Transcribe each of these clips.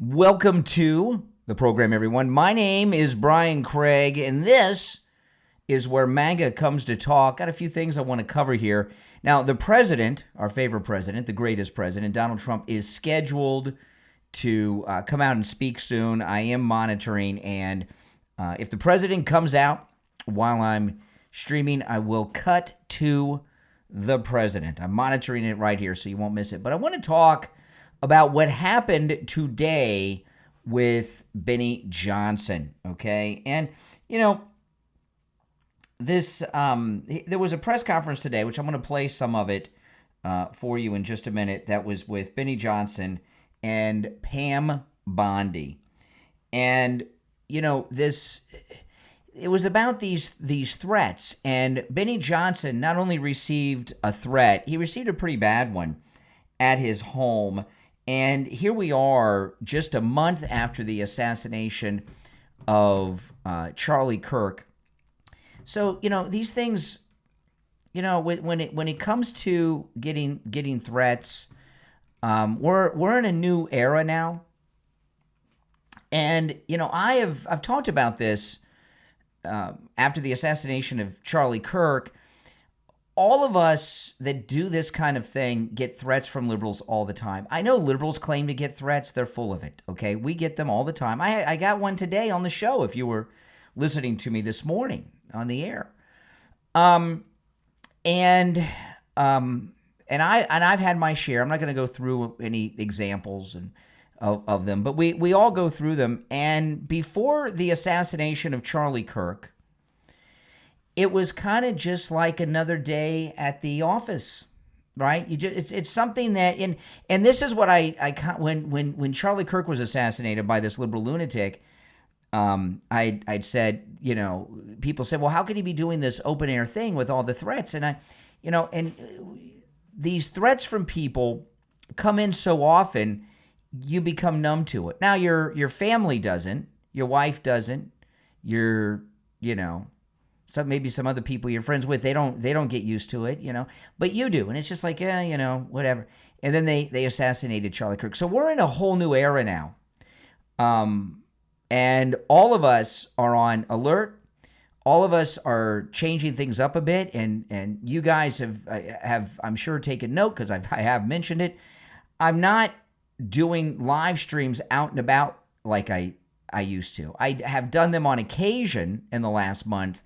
Welcome to the program, everyone. My name is Brian Craig, and this is where MAGA comes to talk. Got a few things I want to cover here. Now, the president, our favorite president, the greatest president, Donald Trump, is scheduled to come out and speak soon. I am monitoring, and if the president comes out while I'm streaming, I will cut to the president. I'm monitoring it right here, so you won't miss it. But I want to talk about what happened today with Benny Johnson, okay? And, you know, there was a press conference today, which I'm going to play some of it for you in just a minute, that was with Benny Johnson and Pam Bondi. And, you know, it was about these threats, and Benny Johnson not only received a threat, he received a pretty bad one at his home. And here we are just a month after the assassination of Charlie Kirk. So, you know, these things, you know, when it comes to getting threats, we're in a new era now. And, you know, I've talked about this after the assassination of Charlie Kirk. All of us that do this kind of thing get threats from liberals all the time. I know liberals claim to get threats. They're full of it, okay? We get them all the time. I got one today on the show if you were listening to me this morning on the air. And I've had my share. I'm not going to go through any examples of them, but we all go through them. And before the assassination of Charlie Kirk, it was kind of just like another day at the office, right? It's something that and this is what when Charlie Kirk was assassinated by this liberal lunatic, I'd said, you know, people said, well, how could he be doing this open air thing with all the threats? And these threats from people come in so often, you become numb to it. Now your family doesn't, your wife doesn't, maybe some other people you're friends with, they don't get used to it, you know, but you do. And it's just like, yeah, you know, whatever. And then they assassinated Charlie Kirk. So we're in a whole new era now. And all of us are on alert. All of us are changing things up a bit. And you guys have I'm sure, taken note, because I have mentioned it. I'm not doing live streams out and about like I used to. I have done them on occasion in the last month,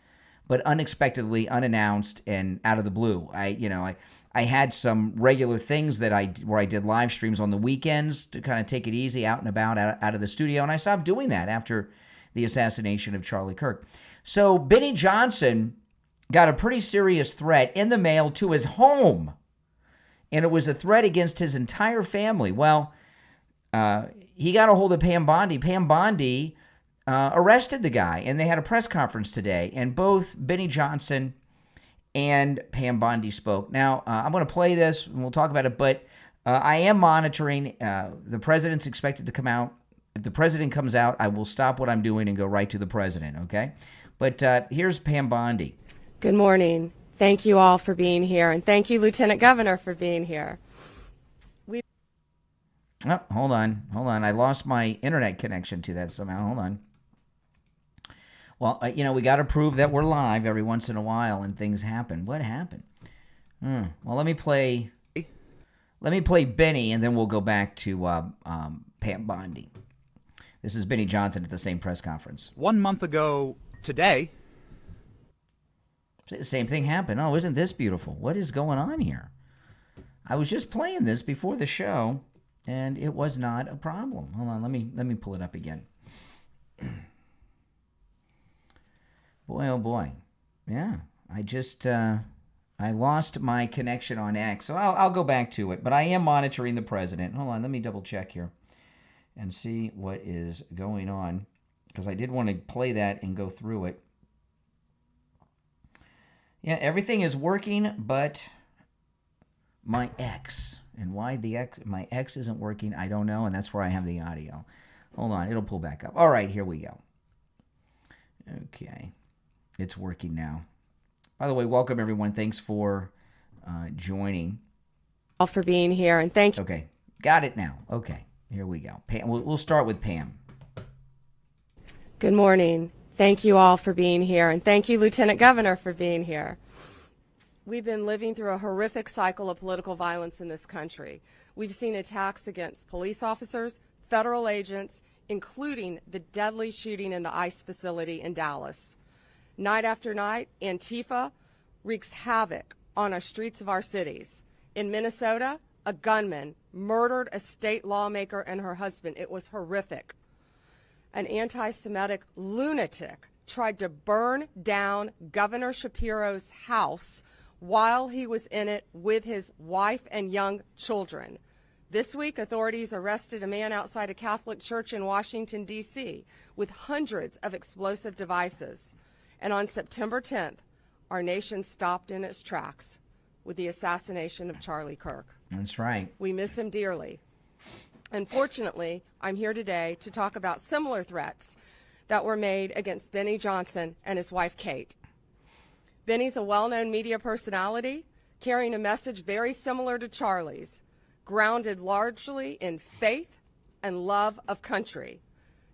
but unexpectedly, unannounced, and out of the blue. I had some regular things where I did live streams on the weekends to kind of take it easy out and about, out of the studio, and I stopped doing that after the assassination of Charlie Kirk. So Benny Johnson got a pretty serious threat in the mail to his home, and it was a threat against his entire family. Well, he got a hold of Pam Bondi. Pam Bondi arrested the guy, and they had a press conference today, and both Benny Johnson and Pam Bondi spoke. Now, I'm going to play this, and we'll talk about it, but I am monitoring. The president's expected to come out. If the president comes out, I will stop what I'm doing and go right to the president, okay? But here's Pam Bondi. Good morning. Thank you all for being here, and thank you, Lieutenant Governor, for being here. Oh, hold on. I lost my internet connection to that somehow. Hold on. Well, we got to prove that we're live every once in a while, and things happen. What happened? Well, let me play Benny, and then we'll go back to Pam Bondi. This is Benny Johnson at the same press conference. 1 month ago today, same thing happened. Oh, isn't this beautiful? What is going on here? I was just playing this before the show, and it was not a problem. Hold on, let me pull it up again. Boy, oh boy. Yeah, I lost my connection on X, so I'll go back to it. But I am monitoring the president. Hold on, let me double check here and see what is going on, because I did want to play that and go through it. Yeah, everything is working, but my X, and why my X isn't working, I don't know, and that's where I have the audio. Hold on, it'll pull back up. All right, here we go. Okay. It's working now. By the way, welcome everyone. Thanks for joining. All for being here, and thank you. Okay, got it now. Okay, Here we go. Pam, we'll start with Pam. Good morning. Thank you all for being here, and thank you, Lieutenant Governor, for being here. We've been living through a horrific cycle of political violence in this country. We've seen attacks against police officers, federal agents, including the deadly shooting in the ICE facility in Dallas. Night after night, Antifa wreaks havoc on our streets of our cities. In Minnesota, a gunman murdered a state lawmaker and her husband. It was horrific. An anti-Semitic lunatic tried to burn down Governor Shapiro's house while he was in it with his wife and young children. This week, authorities arrested a man outside a Catholic church in Washington, D.C., with hundreds of explosive devices. And on September 10th, our nation stopped in its tracks with the assassination of Charlie Kirk. That's right. We miss him dearly. Unfortunately, I'm here today to talk about similar threats that were made against Benny Johnson and his wife, Kate. Benny's a well-known media personality, carrying a message very similar to Charlie's, grounded largely in faith and love of country.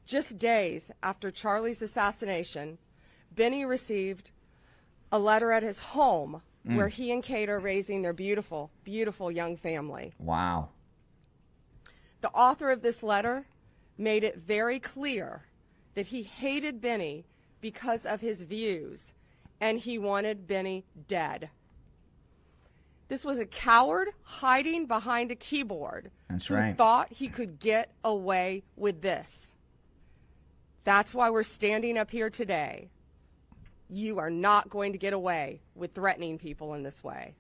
Just days after Charlie's assassination, Benny received a letter at his home where he and Kate are raising their beautiful, beautiful young family. Wow. The author of this letter made it very clear that he hated Benny because of his views, and he wanted Benny dead. This was a coward hiding behind a keyboard. That's who right. thought he could get away with this. That's why we're standing up here today. You are not going to get away with threatening people in this way.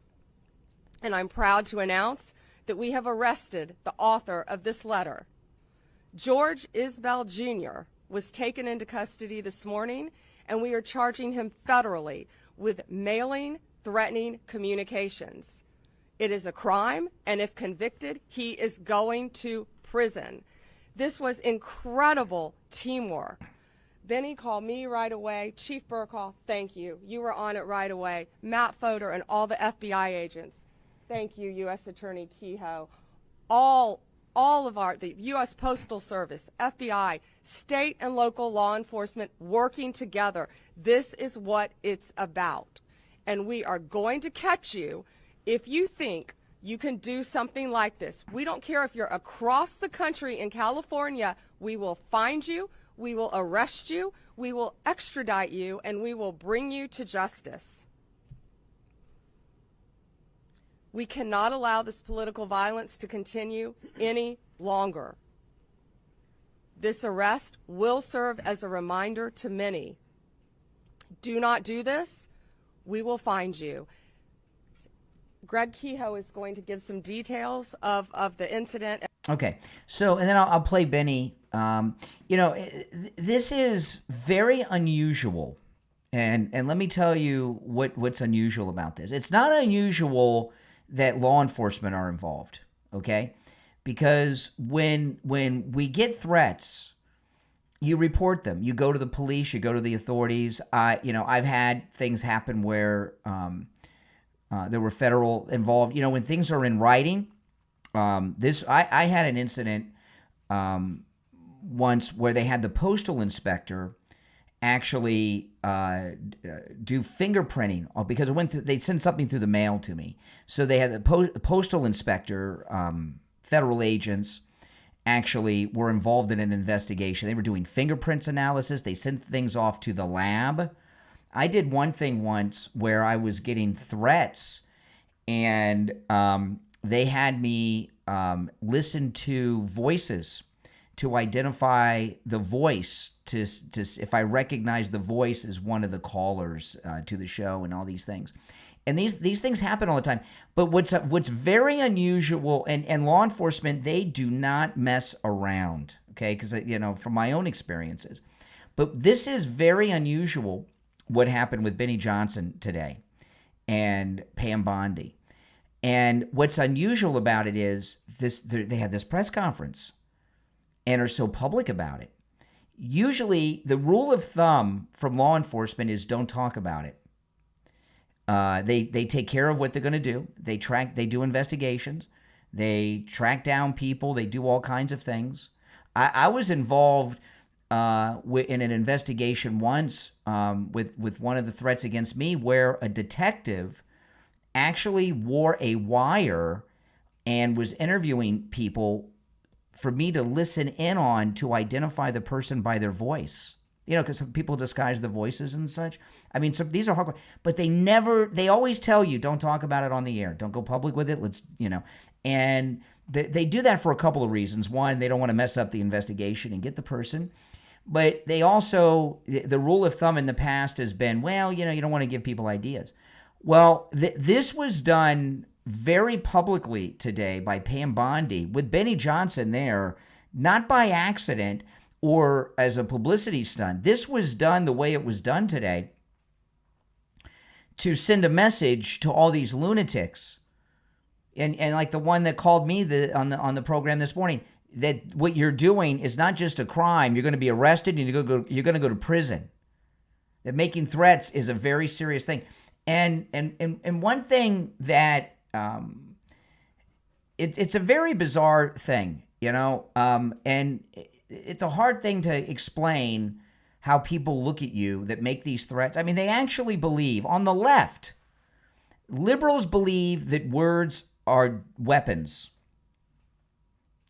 And I'm proud to announce that we have arrested the author of this letter. George Isbell Jr. was taken into custody this morning, and we are charging him federally with mailing threatening communications. It is a crime, and if convicted, he is going to prison. This was incredible teamwork. Benny called me right away. Chief Burkall, thank you. You were on it right away. Matt Fodor and all the FBI agents. Thank you, U.S. Attorney Kehoe. All of the U.S. Postal Service, FBI, state and local law enforcement working together. This is what it's about. And we are going to catch you if you think you can do something like this. We don't care if you're across the country in California. We will find you. We will arrest you. We will extradite you, and we will bring you to justice. We cannot allow this political violence to continue any longer. This arrest will serve as a reminder to many. Do not do this. We will find you. Greg Kehoe is going to give some details of the incident. Okay, so, and then I'll play Benny. This is very unusual. And let me tell you what's unusual about this. It's not unusual that law enforcement are involved, okay? Because when we get threats, you report them. You go to the police, you go to the authorities. I've had things happen where there were federal involved. When things are in writing, I had an incident once where they had the postal inspector actually do fingerprinting because they sent something through the mail to me. So they had the postal inspector, federal agents actually were involved in an investigation. They were doing fingerprints analysis. They sent things off to the lab. I did one thing once where I was getting threats, and they had me listen to voices to identify the voice, to if I recognize the voice as one of the callers to the show, and all these things. And these things happen all the time. But what's very unusual, and law enforcement, they do not mess around, okay? Because, from my own experiences. But this is very unusual, what happened with Benny Johnson today and Pam Bondi. And what's unusual about it is they had this press conference and are so public about it. Usually, the rule of thumb from law enforcement is don't talk about it. They take care of what they're going to do. They do investigations. They track down people. They do all kinds of things. I was involved in an investigation once with one of the threats against me where a detective actually wore a wire and was interviewing people for me to listen in on to identify the person by their voice. You know, because some people disguise the voices and such. I mean, so these are hardcore, but they always tell you, don't talk about it on the air. Don't go public with it. And they do that for a couple of reasons. One, they don't want to mess up the investigation and get the person. But they also, the rule of thumb in the past has been, well, you don't want to give people ideas. Well, this was done very publicly today by Pam Bondi with Benny Johnson there, not by accident or as a publicity stunt. This was done the way it was done today to send a message to all these lunatics. And like the one that called me on the program this morning, that what you're doing is not just a crime. You're going to be arrested and you're going to go to prison. That making threats is a very serious thing. And one thing that it's a very bizarre thing, and it's a hard thing to explain how people look at you that make these threats. I mean, they actually believe, on the left, liberals believe that words are weapons.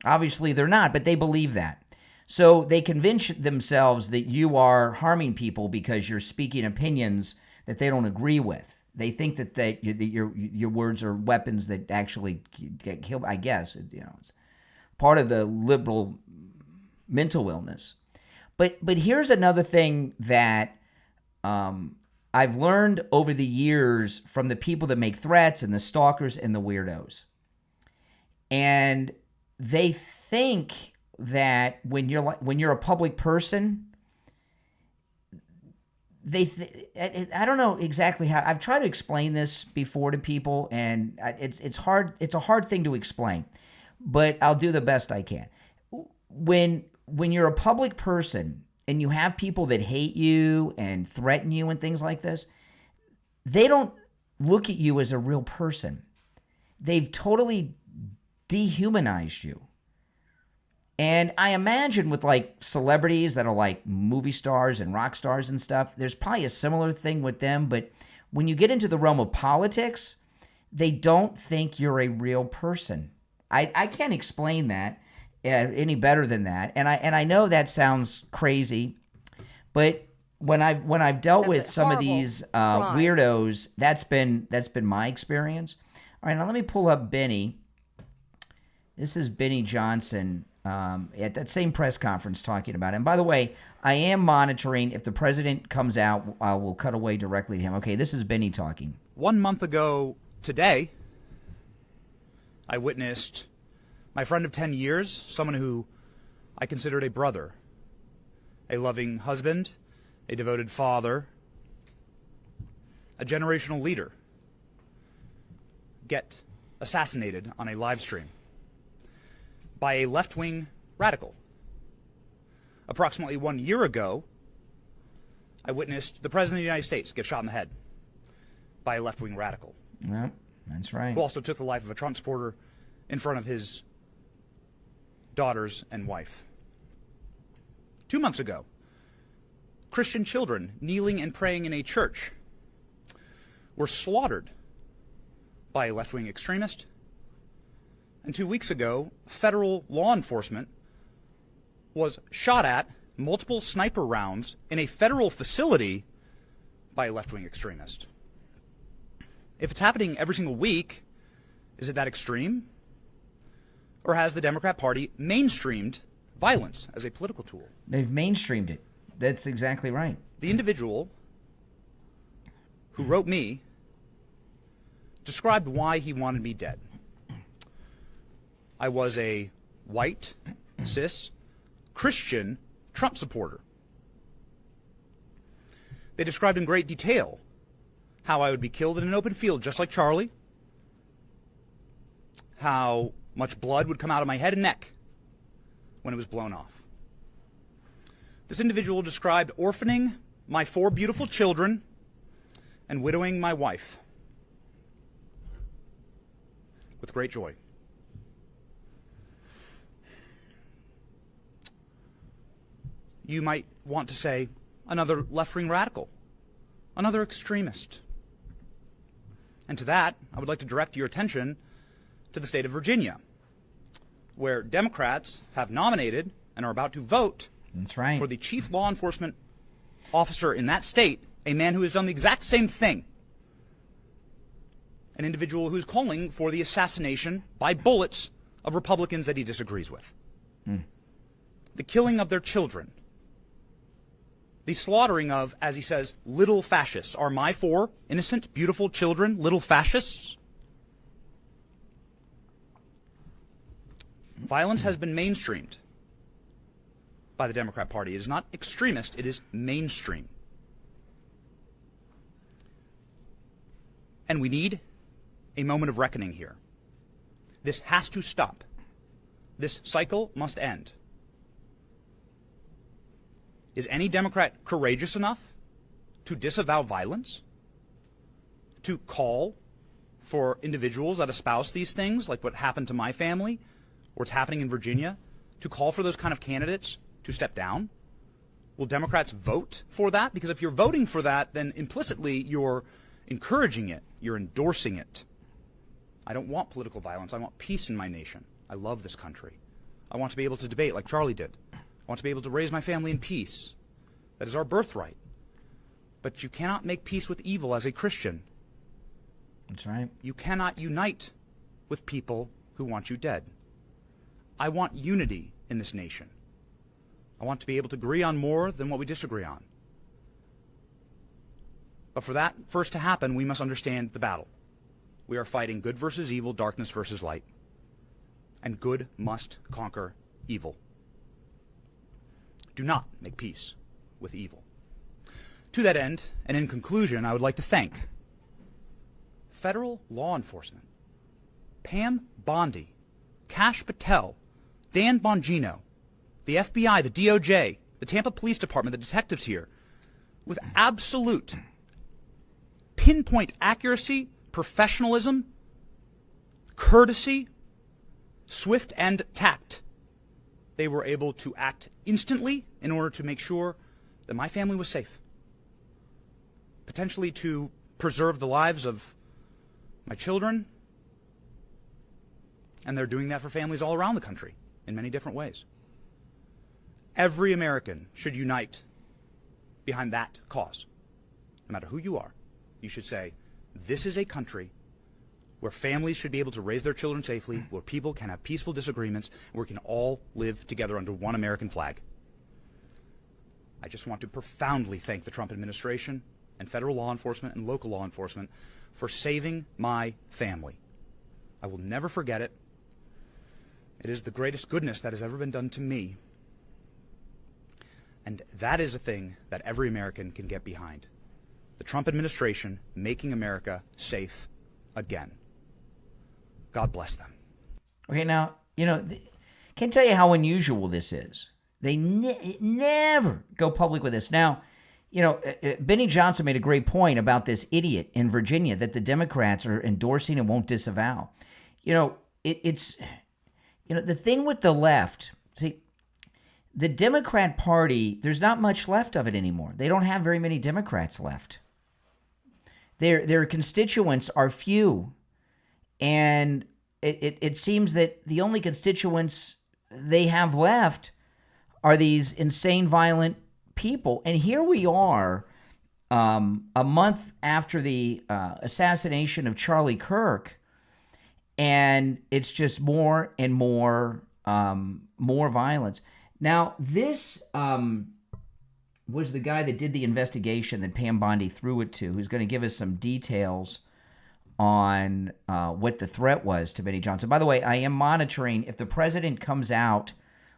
Obviously, they're not, but they believe that. So they convince themselves that you are harming people because you're speaking opinions that they don't agree with. They think that your words are weapons that actually get killed. I guess it's part of the liberal mental illness. But here's another thing that I've learned over the years from the people that make threats and the stalkers and the weirdos. And they think that when you're a public person, I don't know exactly how. I've tried to explain this before to people, and it's hard. It's a hard thing to explain, but I'll do the best I can. When you're a public person and you have people that hate you and threaten you and things like this, they don't look at you as a real person. They've totally dehumanized you. And I imagine with like celebrities that are like movie stars and rock stars and stuff, there's probably a similar thing with them. But when you get into the realm of politics, they don't think you're a real person. I can't explain that any better than that. And I know that sounds crazy, but when I've dealt with some of these weirdos, that's been my experience. All right, now let me pull up Benny. This is Benny Johnson at that same press conference talking about it. And by the way, I am monitoring. If the president comes out, I will cut away directly to him. Okay, this is Benny talking. 1 month ago today, I witnessed my friend of 10 years, someone who I considered a brother, a loving husband, a devoted father, a generational leader, get assassinated on a live stream by a left-wing radical. Approximately 1 year ago, I witnessed the President of the United States get shot in the head by a left-wing radical. Yeah, that's right. Who also took the life of a Trump supporter in front of his daughters and wife. 2 months ago, Christian children kneeling and praying in a church were slaughtered by a left-wing extremist. And 2 weeks ago, federal law enforcement was shot at multiple sniper rounds in a federal facility by a left-wing extremist. If it's happening every single week, is it that extreme? Or has the Democrat Party mainstreamed violence as a political tool? They've mainstreamed it. That's exactly right. The individual who wrote me described why he wanted me dead. I was a white, cis, Christian Trump supporter. They described in great detail how I would be killed in an open field just like Charlie, how much blood would come out of my head and neck when it was blown off. This individual described orphaning my 4 beautiful children and widowing my wife with great joy. you might want to say another left-wing radical, another extremist. And to that, I would like to direct your attention to the state of Virginia, where Democrats have nominated and are about to vote That's right. for the chief law enforcement officer in that state, a man who has done the exact same thing. An individual who's calling for the assassination by bullets of Republicans that he disagrees with. The killing of their children. The slaughtering of, as he says, little fascists. Are my 4 innocent, beautiful children little fascists? Violence has been mainstreamed by the Democrat Party. It is not extremist, it is mainstream. And we need a moment of reckoning here. This has to stop. This cycle must end. Is any Democrat courageous enough to disavow violence? To call for individuals that espouse these things, like what happened to my family, or what's happening in Virginia, to call for those kind of candidates to step down? Will Democrats vote for that? Because if you're voting for that, then implicitly you're encouraging it, you're endorsing it. I don't want political violence. I want peace in my nation. I love this country. I want to be able to debate like Charlie did. I want to be able to raise my family in peace. That is our birthright. But you cannot make peace with evil as a Christian. That's right. You cannot unite with people who want you dead. I want unity in this nation. I want to be able to agree on more than what we disagree on. But for that first to happen, we must understand the battle. We are fighting good versus evil, darkness versus light. And good must conquer evil. Do not make peace with evil. To that end, and in conclusion, I would like to thank federal law enforcement, Pam Bondi, Kash Patel, Dan Bongino, the FBI, the DOJ, the Tampa Police Department, the detectives here, with absolute pinpoint accuracy, professionalism, courtesy, swift and tact. They were able to act instantly in order to make sure that my family was safe. Potentially to preserve the lives of my children. And they're doing that for families all around the country in many different ways. Every American should unite behind that cause. No matter who you are, you should say, this is a country where families should be able to raise their children safely, where people can have peaceful disagreements, where we can all live together under one American flag. I just want to profoundly thank the Trump administration and federal law enforcement and local law enforcement for saving my family. I will never forget it. It is the greatest goodness that has ever been done to me. And that is a thing that every American can get behind. The Trump administration making America safe again. God bless them. Okay, now, can't tell you how unusual this is. They never go public with this. Now, Benny Johnson made a great point about this idiot in Virginia that the Democrats are endorsing and won't disavow. It's the thing with the left, see, the Democrat Party, there's not much left of it anymore. They don't have very many Democrats left. Their constituents are few. And it seems that the only constituents they have left are these insane, violent people. And here we are, a month after the assassination of Charlie Kirk, and it's just more and more violence. Now, this was the guy that did the investigation that Pam Bondi threw it to, who's going to give us some details on what the threat was to Benny Johnson. By the way, I am monitoring. If the president comes out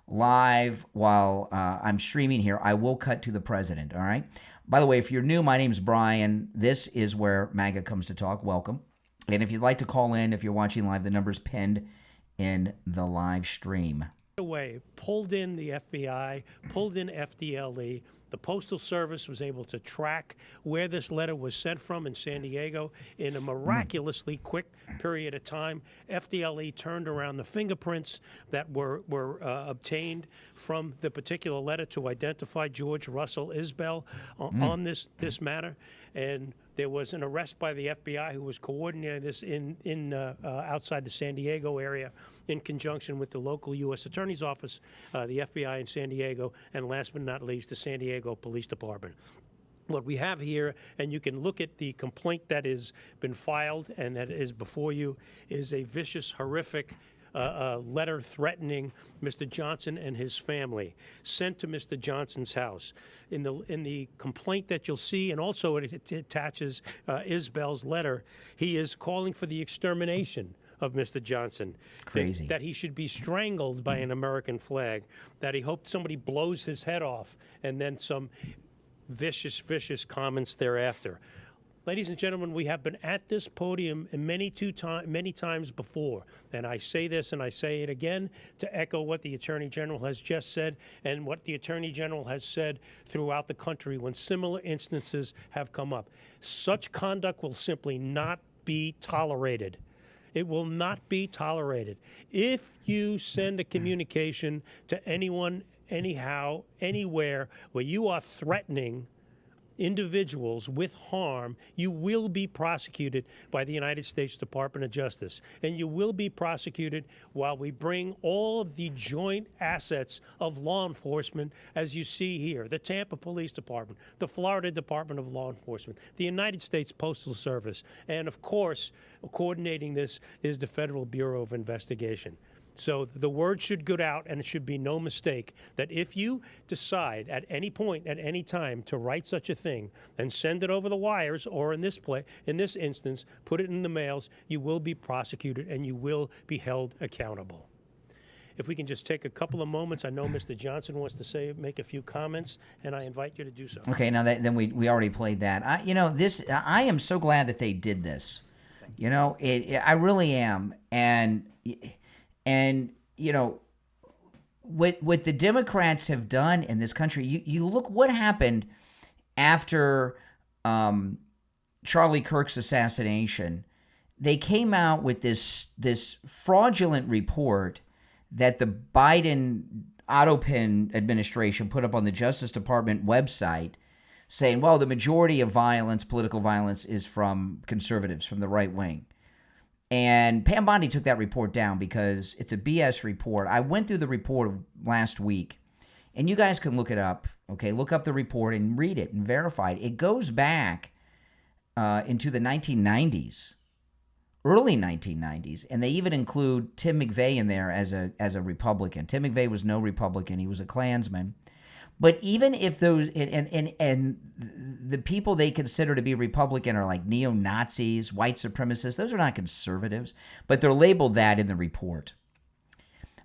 live while I'm streaming here, I will cut to the president, all right? By the way, if you're new, my name's Brian. This is where MAGA comes to talk. Welcome. And if you'd like to call in, if you're watching live, the number's pinned in the live stream. away, pulled in the FBI, pulled in FDLE. The Postal Service was able to track where this letter was sent from in San Diego in a miraculously quick period of time. FDLE turned around the fingerprints that were obtained from the particular letter to identify George Russell Isbell on this matter. And there was an arrest by the FBI who was coordinating this outside the San Diego area in conjunction with the local U.S. Attorney's Office, the FBI in San Diego, and last but not least, the San Diego Police Department. What we have here, and you can look at the complaint that has been filed and that is before you, is a vicious, horrific letter threatening Mr. Johnson and his family, sent to Mr. Johnson's house. In the complaint that you'll see, and also it attaches Isbell's letter, he is calling for the extermination of Mr. Johnson. Crazy. That he should be strangled by an American flag, that he hoped somebody blows his head off, and then some vicious, vicious comments thereafter. Ladies and gentlemen, we have been at this podium many times before, and I say this and I say it again to echo what the Attorney General has just said and what the Attorney General has said throughout the country when similar instances have come up. Such conduct will simply not be tolerated. It will not be tolerated. If you send a communication to anyone, anyhow, anywhere, where you are threatening individuals with harm, you will be prosecuted by the United States Department of Justice. And you will be prosecuted while we bring all of the joint assets of law enforcement, as you see here, the Tampa Police Department, the Florida Department of Law Enforcement, the United States Postal Service, and of course, coordinating this is the Federal Bureau of Investigation. So the word should go out, and it should be no mistake that if you decide at any point, at any time, to write such a thing and send it over the wires, or in this instance, put it in the mails, you will be prosecuted and you will be held accountable. If we can just take a couple of moments, I know Mr. Johnson wants to make a few comments, and I invite you to do so. Okay, now then we already played that. I am so glad that they did this. I really am, and what the Democrats have done in this country, you look what happened after Charlie Kirk's assassination. They came out with this fraudulent report that the Biden Autopin administration put up on the Justice Department website saying, well, the majority of violence, political violence, is from conservatives, from the right wing. And Pam Bondi took that report down because it's a BS report. I went through the report last week, and you guys can look it up, okay? Look up the report and read it and verify it. It goes back into the 1990s, early 1990s, and they even include Tim McVeigh in there as a Republican. Tim McVeigh was no Republican. He was a Klansman. But even if those and the people they consider to be Republican are like neo-Nazis, white supremacists, those are not conservatives, but they're labeled that in the report.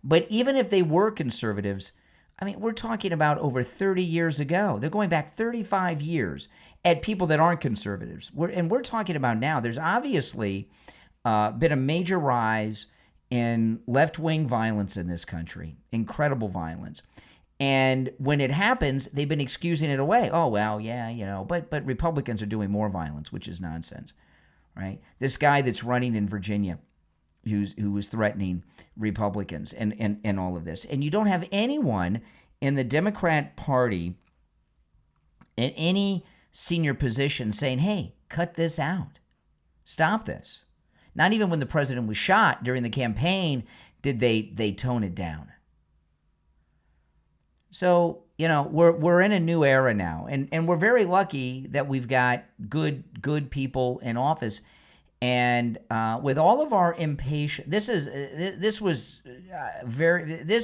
But even if they were conservatives, I mean, we're talking about over 30 years ago. They're going back 35 years at people that aren't conservatives. We're talking about now. There's obviously been a major rise in left-wing violence in this country, incredible violence. And when it happens, they've been excusing it away. Oh, well, yeah, but Republicans are doing more violence, which is nonsense, right? This guy that's running in Virginia who was threatening Republicans and all of this. And you don't have anyone in the Democrat Party in any senior position saying, hey, cut this out. Stop this. Not even when the president was shot during the campaign did they tone it down. So, we're in a new era now, and we're very lucky that we've got good people in office. And with all of our impatience, this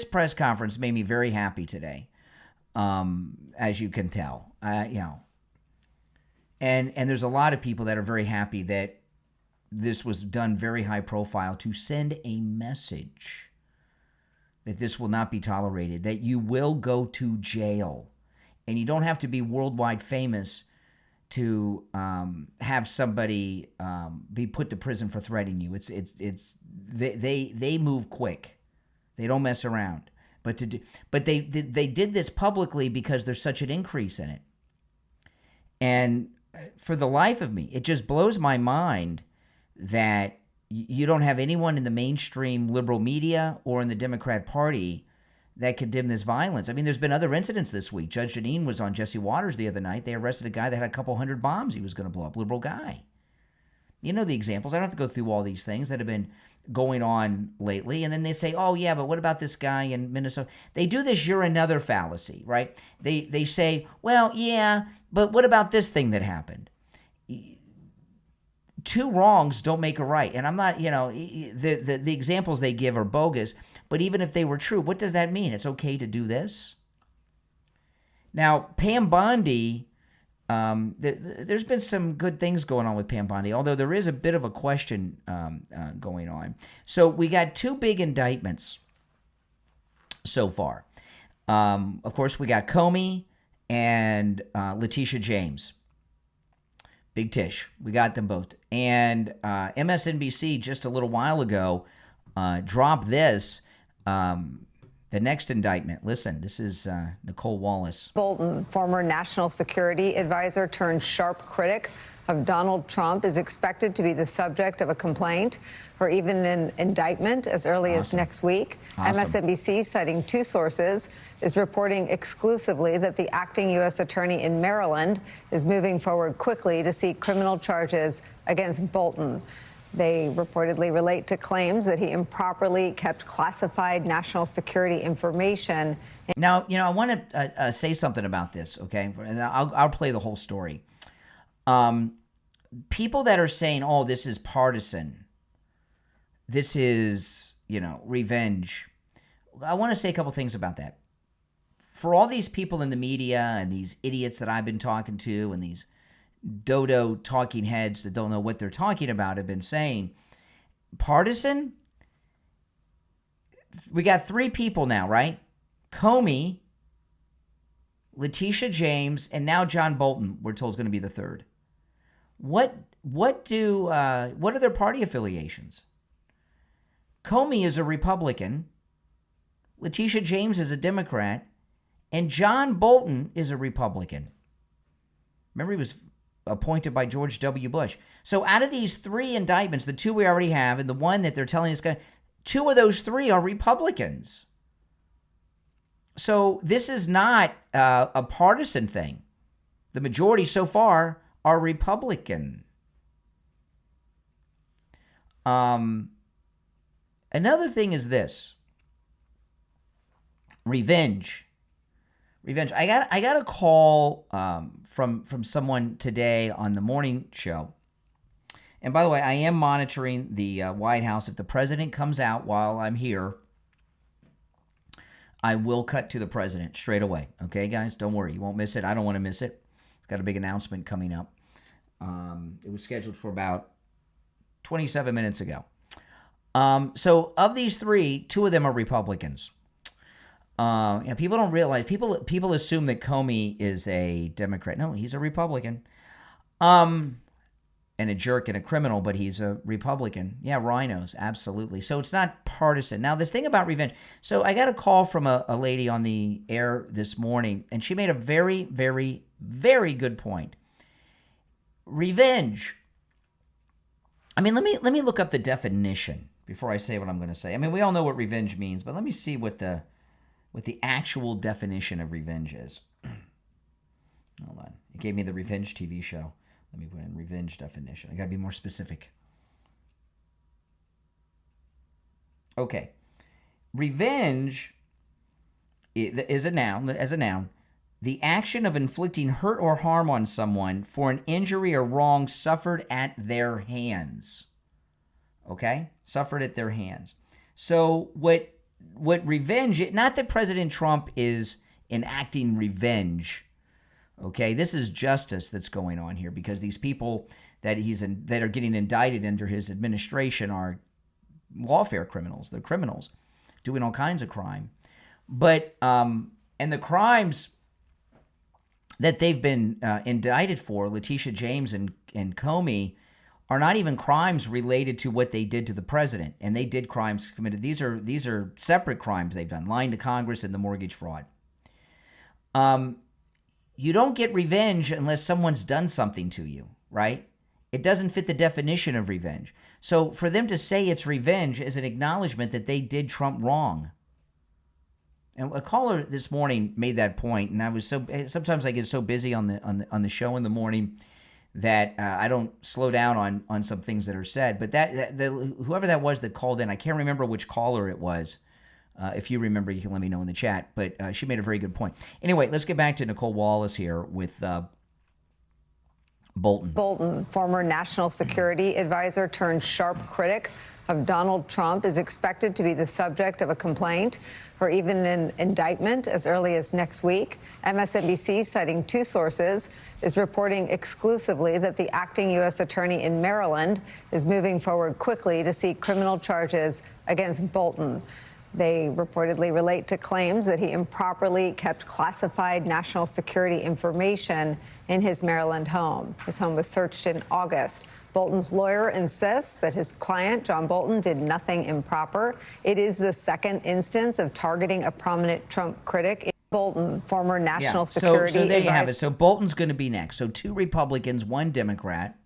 press conference made me very happy today, as you can tell. And there's a lot of people that are very happy that this was done very high profile to send a message that this will not be tolerated, that you will go to jail. And you don't have to be worldwide famous to have somebody be put to prison for threatening you. They move quick. They don't mess around. but they did this publicly because there's such an increase in it. And for the life of me, it just blows my mind that you don't have anyone in the mainstream liberal media or in the Democrat Party that condemn this violence. I mean, there's been other incidents this week. Judge Jeanine was on Jesse Waters the other night. They arrested a guy that had a couple hundred bombs he was going to blow up, liberal guy. You know the examples. I don't have to go through all these things that have been going on lately. And then they say, oh, yeah, but what about this guy in Minnesota? They do this you're another fallacy, right? They say, well, yeah, but what about this thing that happened? Two wrongs don't make a right. And I'm not, the examples they give are bogus. But even if they were true, what does that mean? It's okay to do this? Now, Pam Bondi, there's been some good things going on with Pam Bondi, although there is a bit of a question going on. So we got two big indictments so far. Of course, we got Comey and Letitia James. Big Tish. We got them both. And MSNBC just a little while ago dropped this, the next indictment. Listen, this is Nicole Wallace. Bolton, former national security advisor turned sharp critic of Donald Trump, is expected to be the subject of a complaint or even an indictment as early as next week. MSNBC, citing two sources, is reporting exclusively that the acting U.S. attorney in Maryland is moving forward quickly to seek criminal charges against Bolton. They reportedly relate to claims that he improperly kept classified national security information. Now, I want to say something about this, okay? And I'll play the whole story. People that are saying, oh, this is partisan, this is, revenge. I want to say a couple things about that. For all these people in the media and these idiots that I've been talking to and these dodo talking heads that don't know what they're talking about have been saying, partisan, we got three people now, right? Comey, Letitia James, and now John Bolton, we're told, is going to be the third. What are their party affiliations? Comey is a Republican, Letitia James is a Democrat, and John Bolton is a Republican. Remember, he was appointed by George W. Bush. So out of these three indictments, the two we already have and the one that they're telling us, two of those three are Republicans. So this is not a partisan thing. The majority so far are Republican. Another thing is this. Revenge. I got a call from someone today on the morning show. And by the way, I am monitoring the White House. If the president comes out while I'm here, I will cut to the president straight away. Okay, guys? Don't worry. You won't miss it. I don't want to miss it. It's got a big announcement coming up. It was scheduled for about 27 minutes ago. So of these three, two of them are Republicans. People don't realize, people assume that Comey is a Democrat. No, he's a Republican. And a jerk and a criminal, but he's a Republican. Yeah, rhinos, absolutely. So it's not partisan. Now, this thing about revenge. So I got a call from a lady on the air this morning, and she made a very, very, very good point. Revenge. I mean, let me look up the definition before I say what I'm going to say. I mean, we all know what revenge means, but let me see what the actual definition of revenge is. Hold on. It gave me the Revenge TV show. Let me put in revenge definition. I got to be more specific. Okay. Revenge is a noun, as a noun. The action of inflicting hurt or harm on someone for an injury or wrong suffered at their hands. Okay? Suffered at their hands. So what revenge, not that President Trump is enacting revenge. Okay, this is justice that's going on here, because these people that that are getting indicted under his administration are lawfare criminals. They're criminals doing all kinds of crime. But and the crimes that they've been indicted for, Letitia James and Comey, are not even crimes related to what they did to the president, and they did crimes committed. These are separate crimes they've done, lying to Congress and the mortgage fraud. You don't get revenge unless someone's done something to you, right? It doesn't fit the definition of revenge. So for them to say it's revenge is an acknowledgement that they did Trump wrong. And a caller this morning made that point, and I was sometimes I get so busy on the show in the morning that I don't slow down on some things that are said. But whoever that was that called in, I can't remember which caller it was. If you remember, you can let me know in the chat. But she made a very good point. Anyway, let's get back to Nicole Wallace here with Bolton. Bolton, former national security advisor turned sharp critic of Donald Trump, is expected to be the subject of a complaint or even an indictment as early as next week. MSNBC, citing two sources, is reporting exclusively that the acting U.S. attorney in Maryland is moving forward quickly to seek criminal charges against Bolton. They reportedly relate to claims that he improperly kept classified national security information in his Maryland home. His home was searched in August. Bolton's lawyer insists that his client, John Bolton, did nothing improper. It is the second instance of targeting a prominent Trump critic. Bolton, former national security So there you have advisor. it. So Bolton's going to be next. So 2 Republicans, 1 Democrat,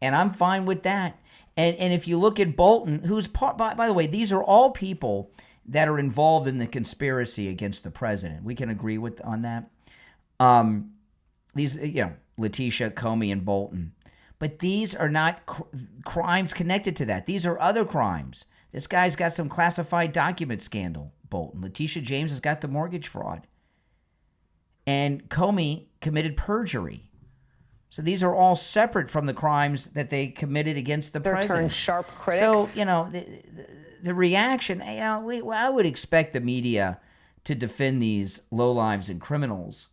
and I'm fine with that. And if you look at Bolton, who's part, by the way, these are all people that are involved in the conspiracy against the president. We can agree on that. These, Letitia, Comey, and Bolton. But these are not crimes connected to that. These are other crimes. This guy's got some classified document scandal, Bolton. Letitia James has got the mortgage fraud. And Comey committed perjury. So these are all separate from the crimes that they committed against the president. Turned sharp critic. So, the reaction, I would expect the media to defend these lowlives and criminals.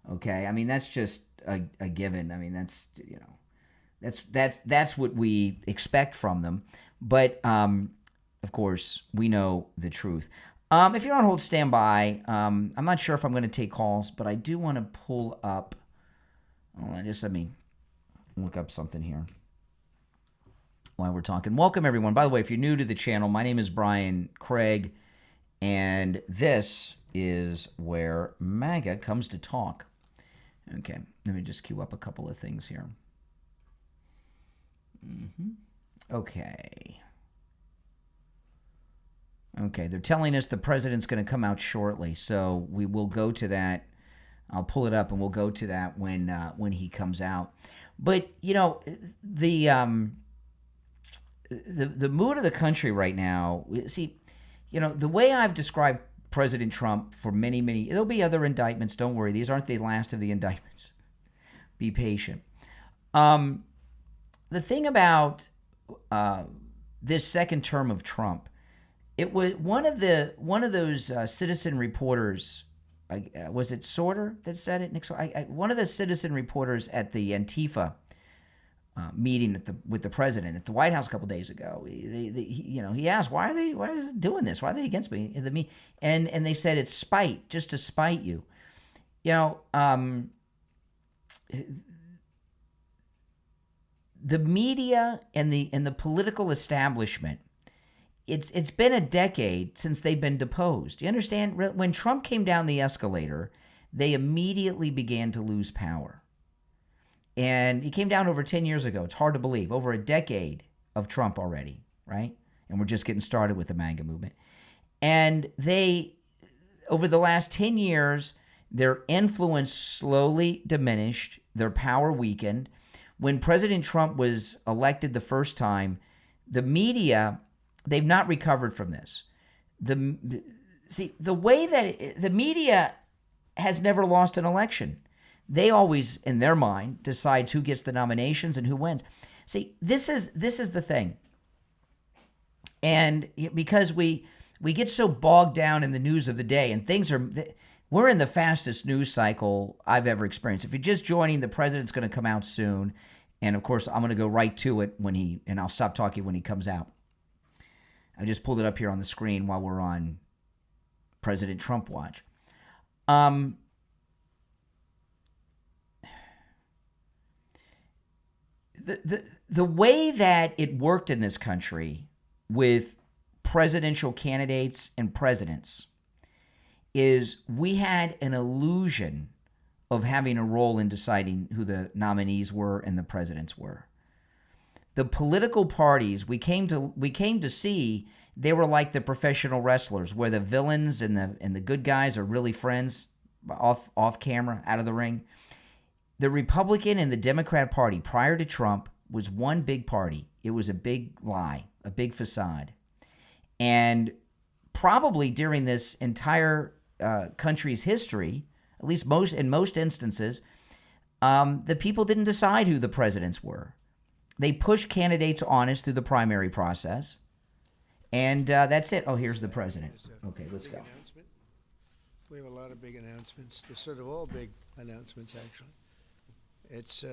Okay, I mean that's just a given. I mean that's that's what we expect from them. But of course, we know the truth. If you're on hold, stand by. I'm not sure if I'm going to take calls, but I do want to pull up. Let me look up something here while we're talking. Welcome, everyone. By the way, if you're new to the channel, my name is Brian Craig, and this is where MAGA comes to talk. Okay, let me just queue up a couple of things here. Okay, they're telling us the president's going to come out shortly, so we will go to that. I'll pull it up, and we'll go to that when he comes out. But the mood of the country right now. See, the way I've described President Trump for many, there'll be other indictments. Don't worry, these aren't the last of the indictments. Be patient. The thing about this second term of Trump, it was one of those citizen reporters. Was it Sorter that said it, Nick? One of the citizen reporters at the Antifa meeting with the president at the White House a couple days ago. He asked, why is it doing this? Why are they against me? And they said it's spite, just to spite you. The media and the political establishment. It's been a decade since they've been deposed. You understand? When Trump came down the escalator, they immediately began to lose power. And he came down over 10 years ago. It's hard to believe. Over a decade of Trump already, right? And we're just getting started with the MAGA movement. And over the last 10 years, their influence slowly diminished, their power weakened. When President Trump was elected the first time, the media, they've not recovered from this. The way that the media has never lost an election. They always, in their mind, decides who gets the nominations and who wins. See, this is the thing. And because we get so bogged down in the news of the day, and we're in the fastest news cycle I've ever experienced. If you're just joining, the president's going to come out soon. And of course, I'm going to go right to it and I'll stop talking when he comes out. I just pulled it up here on the screen while we're on President Trump watch. the way that it worked in this country with presidential candidates and presidents is we had an illusion of having a role in deciding who the nominees were and the presidents were. The political parties we came to see, they were like the professional wrestlers, where the villains and the good guys are really friends off camera, out of the ring. The Republican and the Democrat Party prior to Trump was one big party. It was a big lie, a big facade. And probably during this entire country's history, at least in most instances, the people didn't decide who the presidents were. They pushed candidates on us through the primary process, and that's it. Oh, here's the president. Okay, let's go. We have a lot of big announcements. They're sort of all big announcements, actually. It's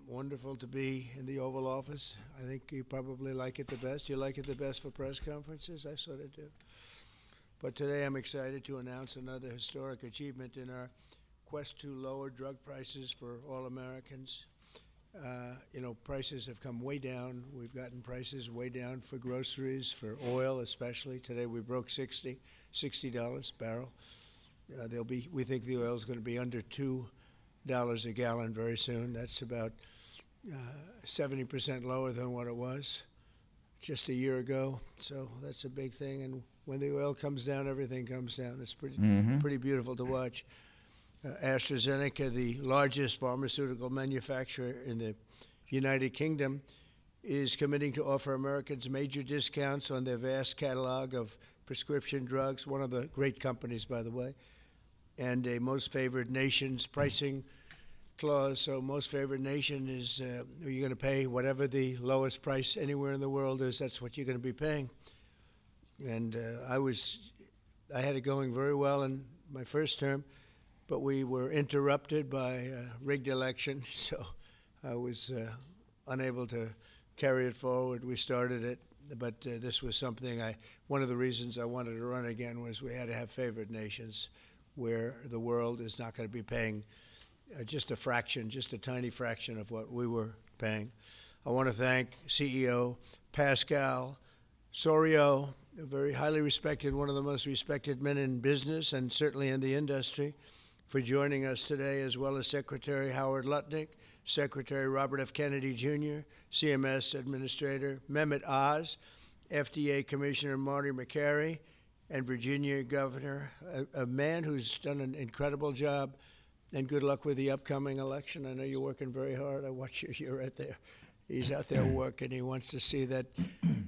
wonderful to be in the Oval Office. I think you probably like it the best. You like it the best for press conferences? I sort of do. But today I'm excited to announce another historic achievement in our quest to lower drug prices for all Americans. Prices have come way down. We've gotten prices way down for groceries, for oil especially. Today we broke $60 a barrel. We think the oil is going to be under $2 a gallon very soon. That's about 70% lower than what it was just a year ago. So that's a big thing. And when the oil comes down, everything comes down. It's pretty beautiful to watch. AstraZeneca, the largest pharmaceutical manufacturer in the United Kingdom, is committing to offer Americans major discounts on their vast catalog of prescription drugs, one of the great companies, by the way, and a most favored nation's pricing clause. So most favored nation is you're going to pay whatever the lowest price anywhere in the world is, that's what you're going to be paying. And I had it going very well in my first term, but we were interrupted by a rigged election, so I was unable to carry it forward. We started it, but this was something one of the reasons I wanted to run again was we had to have favored nations where the world is not going to be paying just a tiny fraction of what we were paying. I want to thank CEO Pascal Soriot, a very highly respected, one of the most respected men in business and certainly in the industry, for joining us today, as well as Secretary Howard Lutnick, Secretary Robert F. Kennedy Jr., CMS Administrator Mehmet Oz, FDA Commissioner Marty McCary, and Virginia Governor, a man who's done an incredible job, and good luck with the upcoming election. I know you're working very hard. I watch you. You're right there. He's out there working. He wants to see that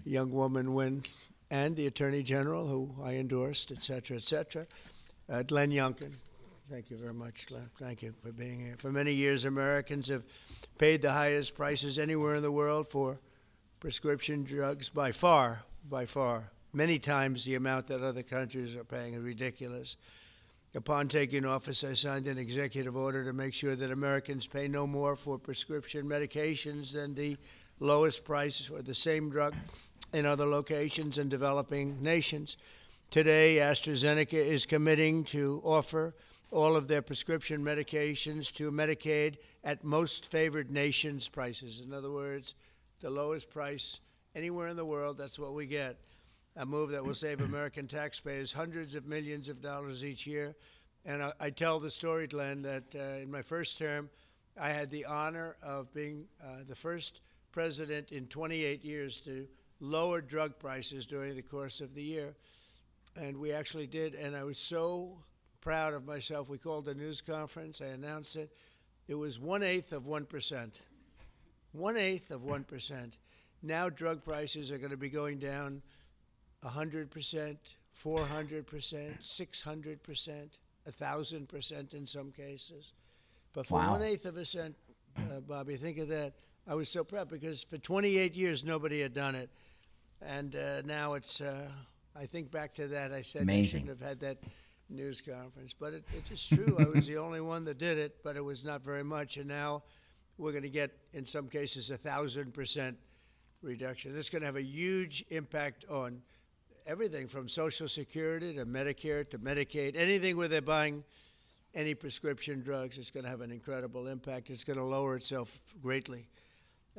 young woman win, and the Attorney General, who I endorsed, et cetera, et cetera. Glenn Youngkin. Thank you very much, Glenn. Thank you for being here. For many years, Americans have paid the highest prices anywhere in the world for prescription drugs, by far, many times the amount that other countries are paying is ridiculous. Upon taking office, I signed an executive order to make sure that Americans pay no more for prescription medications than the lowest price for the same drug in other locations in developing nations. Today, AstraZeneca is committing to offer all of their prescription medications to Medicaid at most favored nations prices. In other words, the lowest price anywhere in the world, that's what we get. A move that will save American taxpayers hundreds of millions of dollars each year. And I tell the story, Glenn, that in my first term, I had the honor of being the first president in 28 years to lower drug prices during the course of the year. And we actually did, and I was so proud of myself. We called a news conference. I announced it. It was 1/8 of 1%. 1/8 of 1%. Now drug prices are going to be going down 100%, 400%, 600%, 1,000% in some cases. But for 1/8 of a cent, Bobby, think of that. I was so proud because for 28 years nobody had done it, and now it's. I think back to that. I said I shouldn't have had that news conference, but it's true. I was the only one that did it, but it was not very much, and now we're going to get, in some cases, 1,000% reduction. This is going to have a huge impact on everything from Social Security to Medicare to Medicaid, anything where they're buying any prescription drugs. It's going to have an incredible impact. It's going to lower itself greatly.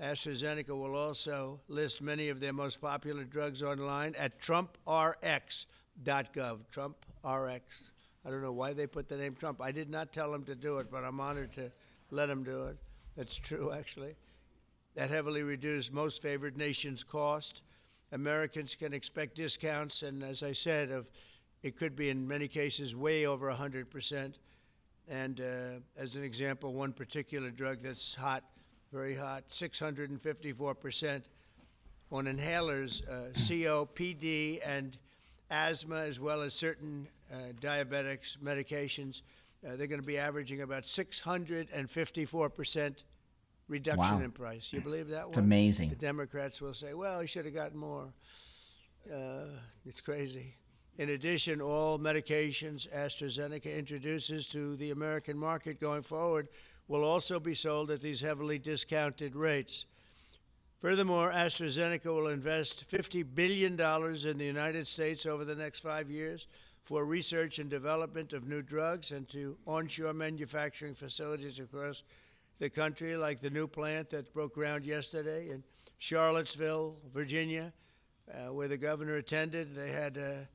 AstraZeneca will also list many of their most popular drugs online at TrumpRx.gov. TrumpRx. I don't know why they put the name Trump. I did not tell them to do it, but I'm honored to let them do it. That's true, actually. That heavily reduced most favored nations cost. Americans can expect discounts, and as I said, it could be in many cases way over 100%. And as an example, one particular drug that's hot, very hot, 654% on inhalers, COPD and asthma, as well as certain diabetics medications. They're going to be averaging about 654% reduction in price. You believe that one? It's amazing. The Democrats will say, well, he should have gotten more. It's crazy. In addition, all medications AstraZeneca introduces to the American market going forward will also be sold at these heavily discounted rates. Furthermore, AstraZeneca will invest $50 billion in the United States over the next 5 years for research and development of new drugs and to onshore manufacturing facilities across the country, like the new plant that broke ground yesterday in Charlottesville, Virginia, where the governor attended. They had a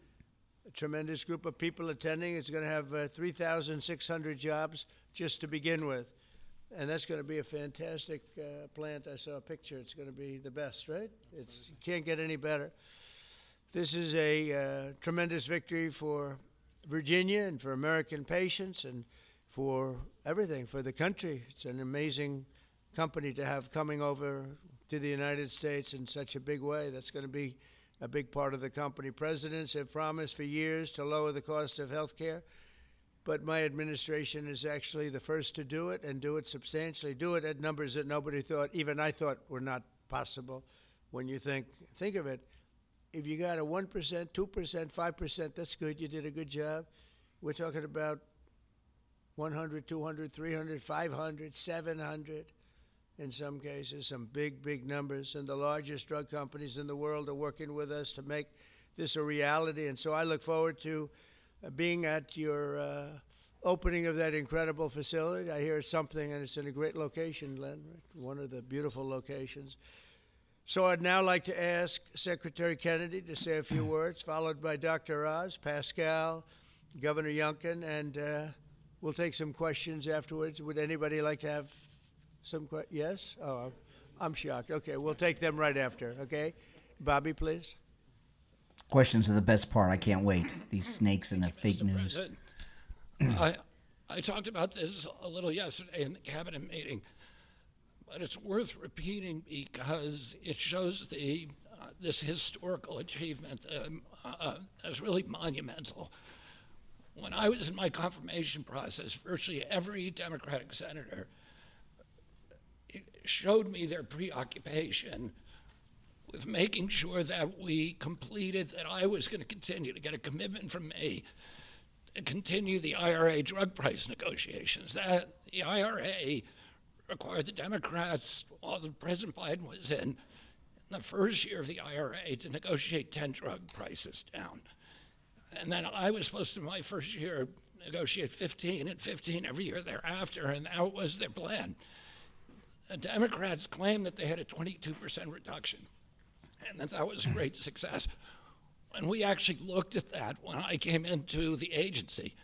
tremendous group of people attending. It's going to have 3,600 jobs just to begin with. And that's going to be a fantastic plant. I saw a picture. It's going to be the best, right? You can't get any better. This is a tremendous victory for Virginia and for American patients and for everything, for the country. It's an amazing company to have coming over to the United States in such a big way. That's going to be a big part of the company. Presidents have promised for years to lower the cost of health care, but my administration is actually the first to do it and do it substantially, do it at numbers that nobody thought, even I thought were not possible. When you think of it, if you got a 1%, 2%, 5%, that's good. You did a good job. We're talking about 100, 200, 300, 500, 700 in some cases, some big, big numbers. And the largest drug companies in the world are working with us to make this a reality. And so I look forward to being at your opening of that incredible facility. I hear something, and it's in a great location, Len, one of the beautiful locations. So I'd now like to ask Secretary Kennedy to say a few words, followed by Dr. Oz, Pascal, Governor Youngkin, and we'll take some questions afterwards. Would anybody like to have some questions? Yes? Oh, I'm shocked. Okay, we'll take them right after, okay? Bobby, please. Questions are the best part. I can't wait. These snakes and the fake news. I talked about this a little yesterday in the cabinet meeting, but it's worth repeating because it shows this historical achievement as really monumental. When I was in my confirmation process, virtually every Democratic senator showed me their preoccupation with making sure that we completed, that I was going to continue to get a commitment from me to continue the IRA drug price negotiations. That the IRA required the Democrats, while President Biden was in the first year of the IRA, to negotiate 10 drug prices down. And then I was supposed to, my first year, negotiate 15 and 15 every year thereafter, and that was their plan. The Democrats claimed that they had a 22% reduction, and that was a great success. When we actually looked at that, when I came into the agency,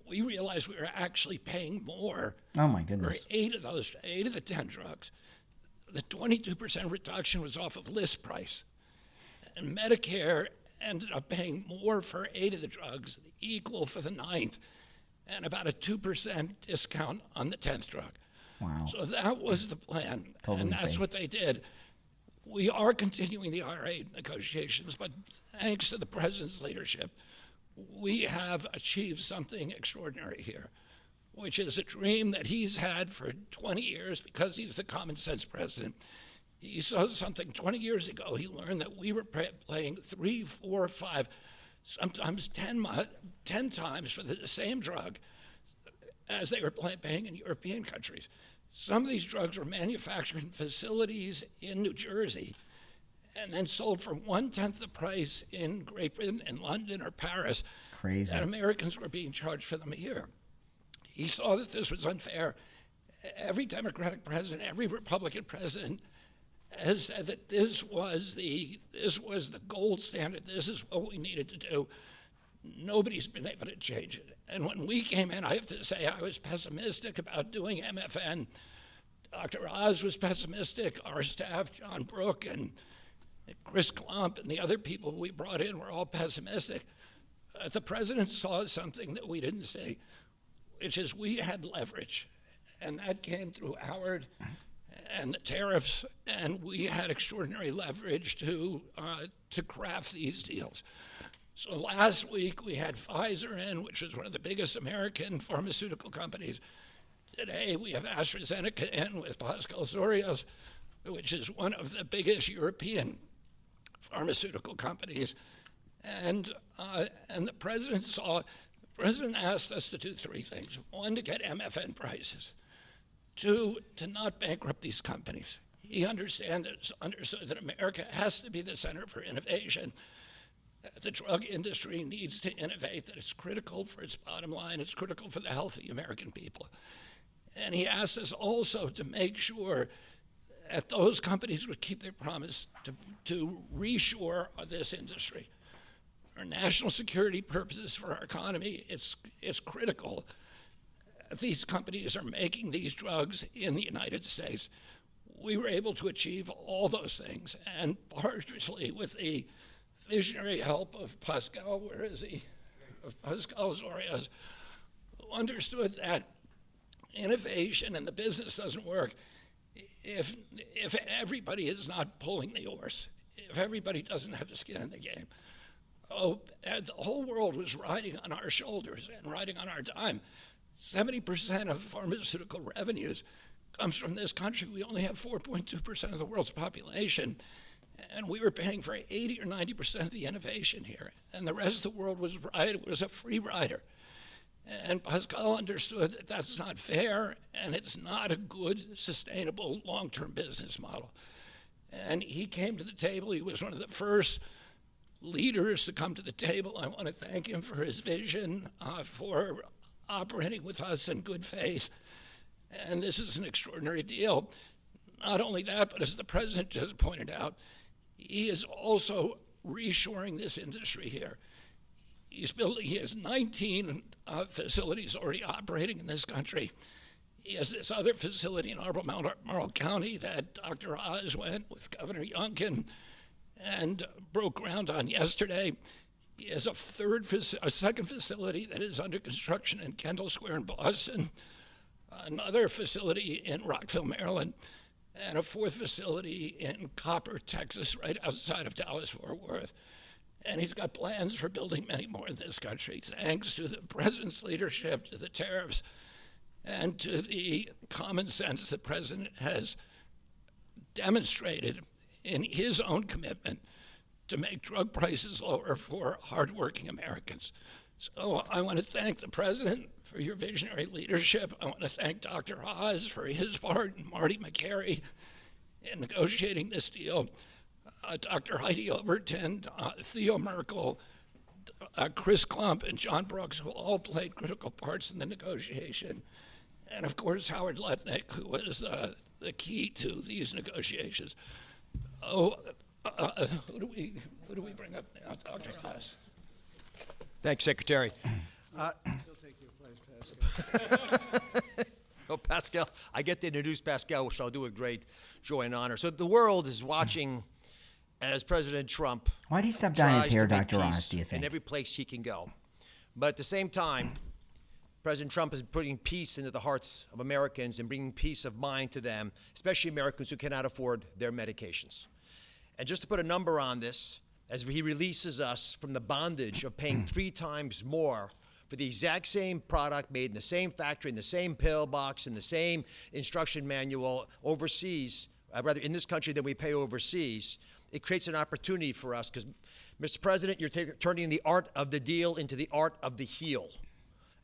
we realized we were actually paying more. Oh my goodness. For 8 of the 10 drugs. The 22% reduction was off of list price. And Medicare ended up paying more for 8 of the drugs, equal for the 9th, and about a 2% discount on the 10th drug. Wow. So that was the plan, Totally and that's fake. what they did. We are continuing the IRA negotiations, but thanks to the president's leadership, we have achieved something extraordinary here, which is a dream that he's had for 20 years because he's the common sense president. He saw something 20 years ago. He learned that we were paying 3, 4, 5, sometimes 10 times for the same drug as they were paying in European countries. Some of these drugs were manufactured in facilities in New Jersey and then sold for 1/10 the price in Great Britain, in London or Paris. Crazy. That Americans were being charged for them here. He saw that this was unfair. Every Democratic president, every Republican president has said that this was the gold standard. This is what we needed to do. Nobody's been able to change it. And when we came in, I have to say I was pessimistic about doing MFN. Dr. Oz was pessimistic. Our staff, John Brook and Chris Klump and the other people we brought in were all pessimistic. The president saw something that we didn't see, which is we had leverage. And that came through Howard and the tariffs, and we had extraordinary leverage to craft these deals. So last week we had Pfizer in, which is one of the biggest American pharmaceutical companies. Today we have AstraZeneca in with Pascal Sorios, which is one of the biggest European pharmaceutical companies. And the president asked us to do three things. One, to get MFN prices. Two, to not bankrupt these companies. He understood that America has to be the center for innovation. The drug industry needs to innovate, that it's critical for its bottom line, it's critical for the health of the American people. And he asked us also to make sure that those companies would keep their promise to reshore this industry. For national security purposes, for our economy, it's critical. These companies are making these drugs in the United States. We were able to achieve all those things, and partially with the visionary help of Pascal, where is he? Of Pascal Sorios, who understood that innovation and the business doesn't work if everybody is not pulling the oars, if everybody doesn't have the skin in the game. The whole world was riding on our shoulders and riding on our dime. 70% of pharmaceutical revenues comes from this country. We only have 4.2% of the world's population, and we were paying for 80 or 90% of the innovation here, and the rest of the world was a free rider. And Pascal understood that that's not fair, and it's not a good, sustainable, long-term business model. And he came to the table. He was one of the first leaders to come to the table. I want to thank him for his vision, for operating with us in good faith. And this is an extraordinary deal. Not only that, but as the president just pointed out, he is also reshoring this industry here. He has 19 facilities already operating in this country. He has this other facility in Albemarle County that Dr. Oz went with Governor Youngkin and broke ground on yesterday. He has a second facility that is under construction in Kendall Square in Boston, another facility in Rockville, Maryland, and a fourth facility in Copper, Texas, right outside of Dallas-Fort Worth. And he's got plans for building many more in this country, thanks to the president's leadership, to the tariffs, and to the common sense the president has demonstrated in his own commitment to make drug prices lower for hardworking Americans. So I want to thank the president for your visionary leadership. I want to thank Dr. Oz for his part, and Marty McCary in negotiating this deal. Dr. Heidi Overton, Theo Merkel, Chris Klump, and John Brooks, who all played critical parts in the negotiation. And of course, Howard Lutnick, who was the key to these negotiations. Who do we bring up now? Dr. Oz. Thanks, Secretary. He'll take your place, Pascal. Oh, Pascal, I get to introduce Pascal, which I'll do with great joy and honor. So the world is watching as President Trump Why did he step down his tries hair, to make Dr. Oz, peace do you think? in every place he can go. But at the same time, President Trump is putting peace into the hearts of Americans and bringing peace of mind to them, especially Americans who cannot afford their medications. And just to put a number on this, as he releases us from the bondage of paying 3 times more for the exact same product made in the same factory, in the same pill box, in the same instruction manual overseas, rather in this country than we pay overseas, it creates an opportunity for us because, Mr. President, you're turning the art of the deal into the art of the heel.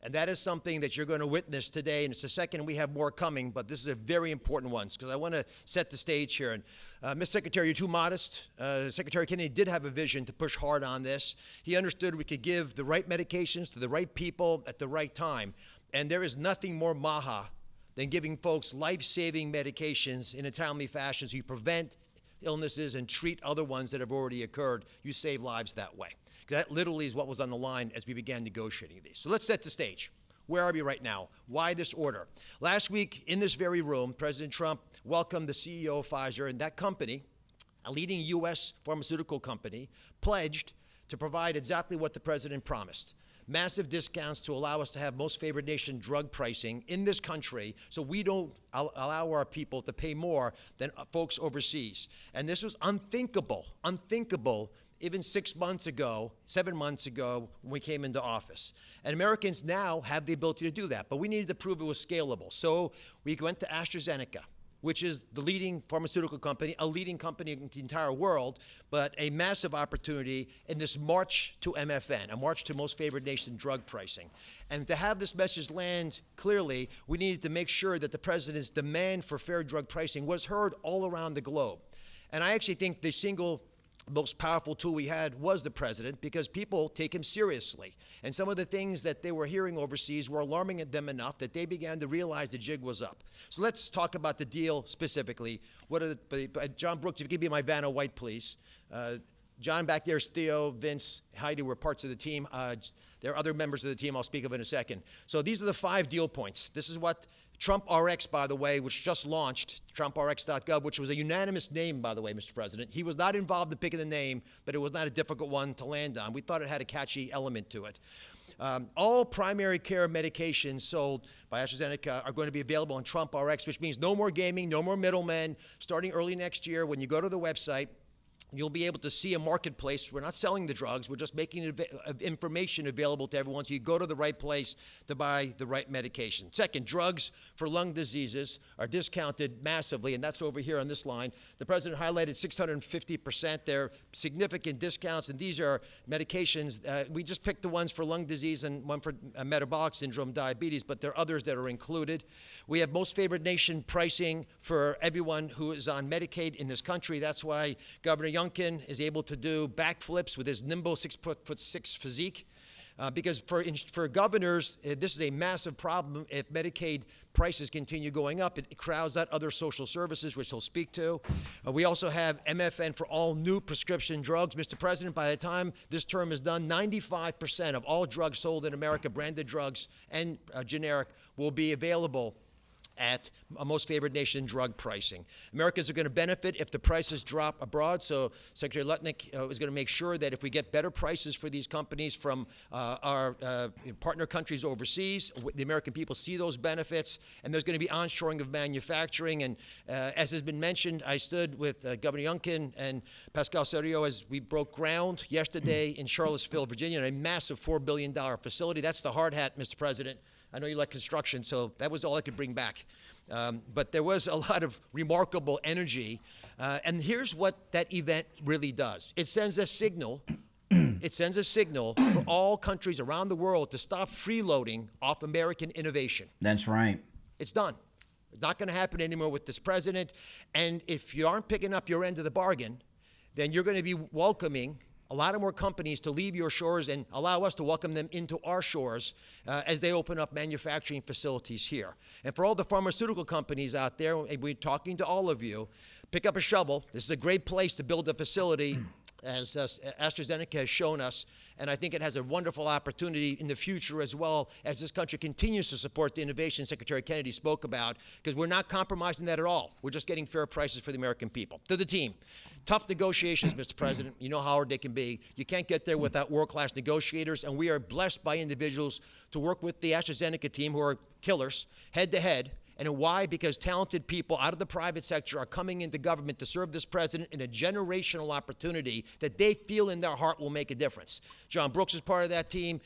And that is something that you're going to witness today, and it's the second, and we have more coming, but this is a very important one, because I want to set the stage here. And Ms. Secretary, you're too modest. Secretary Kennedy did have a vision to push hard on this. He understood we could give the right medications to the right people at the right time, and there is nothing more maha than giving folks life-saving medications in a timely fashion so you prevent illnesses and treat other ones that have already occurred. You save lives that way. That literally is what was on the line as we began negotiating these. So let's set the stage. Where are we right now? Why this order? Last week, in this very room, President Trump welcomed the CEO of Pfizer, and that company, a leading U.S. pharmaceutical company, pledged to provide exactly what the president promised. Massive discounts to allow us to have most favored nation drug pricing in this country so we don't allow our people to pay more than folks overseas. And this was unthinkable even 6 months ago, 7 months ago when we came into office. And Americans now have the ability to do that, but we needed to prove it was scalable. So we went to AstraZeneca, which is the leading pharmaceutical company, a leading company in the entire world, but a massive opportunity in this march to MFN, a march to most favored nation drug pricing. And to have this message land clearly, we needed to make sure that the president's demand for fair drug pricing was heard all around the globe. And I actually think the single most powerful tool we had was the president, because people take him seriously. And some of the things that they were hearing overseas were alarming them enough that they began to realize the jig was up. So let's talk about the deal specifically. John Brooks, if you could be my Vanna White, please. John back there is Theo, Vince, Heidi were parts of the team. There are other members of the team I'll speak of in a second. So these are the 5 deal points. This is what Trump RX, by the way, which just launched, TrumpRx.gov, which was a unanimous name, by the way, Mr. President. He was not involved in picking the name, but it was not a difficult one to land on. We thought it had a catchy element to it. All primary care medications sold by AstraZeneca are going to be available on Trump RX, which means no more gaming, no more middlemen. Starting early next year, when you go to the website, you'll be able to see a marketplace. We're not selling the drugs. We're just making information available to everyone so you go to the right place to buy the right medication. Second, drugs for lung diseases are discounted massively, and that's over here on this line. The president highlighted 650%. They're significant discounts, and these are medications. We just picked the ones for lung disease and one for metabolic syndrome, diabetes, but there are others that are included. We have most favored nation pricing for everyone who is on Medicaid in this country. That's why Governor Youngkin is able to do backflips with his nimble 6'6" physique. Because for governors, this is a massive problem. If Medicaid prices continue going up, it crowds out other social services, which he'll speak to. We also have MFN for all new prescription drugs. Mr. President, by the time this term is done, 95% of all drugs sold in America, branded drugs and generic, will be available at a most favored nation drug pricing. Americans are going to benefit if the prices drop abroad. So Secretary Lutnick is going to make sure that if we get better prices for these companies from our partner countries overseas, the American people see those benefits, and there's going to be onshoring of manufacturing. And as has been mentioned, I stood with Governor Youngkin and Pascal Serio as we broke ground yesterday in Charlottesville, Virginia, a massive $4 billion facility. That's the hard hat, Mr. President. I know you like construction, so that was all I could bring back. But there was a lot of remarkable energy. And here's what that event really does. It sends a signal. It sends a signal for all countries around the world to stop freeloading off American innovation. That's right. It's done. It's not going to happen anymore with this president. And if you aren't picking up your end of the bargain, then you're going to be welcoming a lot of more companies to leave your shores and allow us to welcome them into our shores as they open up manufacturing facilities here. And for all the pharmaceutical companies out there, we're talking to all of you, pick up a shovel. This is a great place to build a facility, as AstraZeneca has shown us. And I think it has a wonderful opportunity in the future as well, as this country continues to support the innovation Secretary Kennedy spoke about, because we're not compromising that at all. We're just getting fair prices for the American people. To the team, tough negotiations, Mr. President. You know how hard they can be. You can't get there without world-class negotiators, and we are blessed by individuals to work with the AstraZeneca team, who are killers, head-to-head. And why? Because talented people out of the private sector are coming into government to serve this president in a generational opportunity that they feel in their heart will make a difference. John Brooks is part of that team.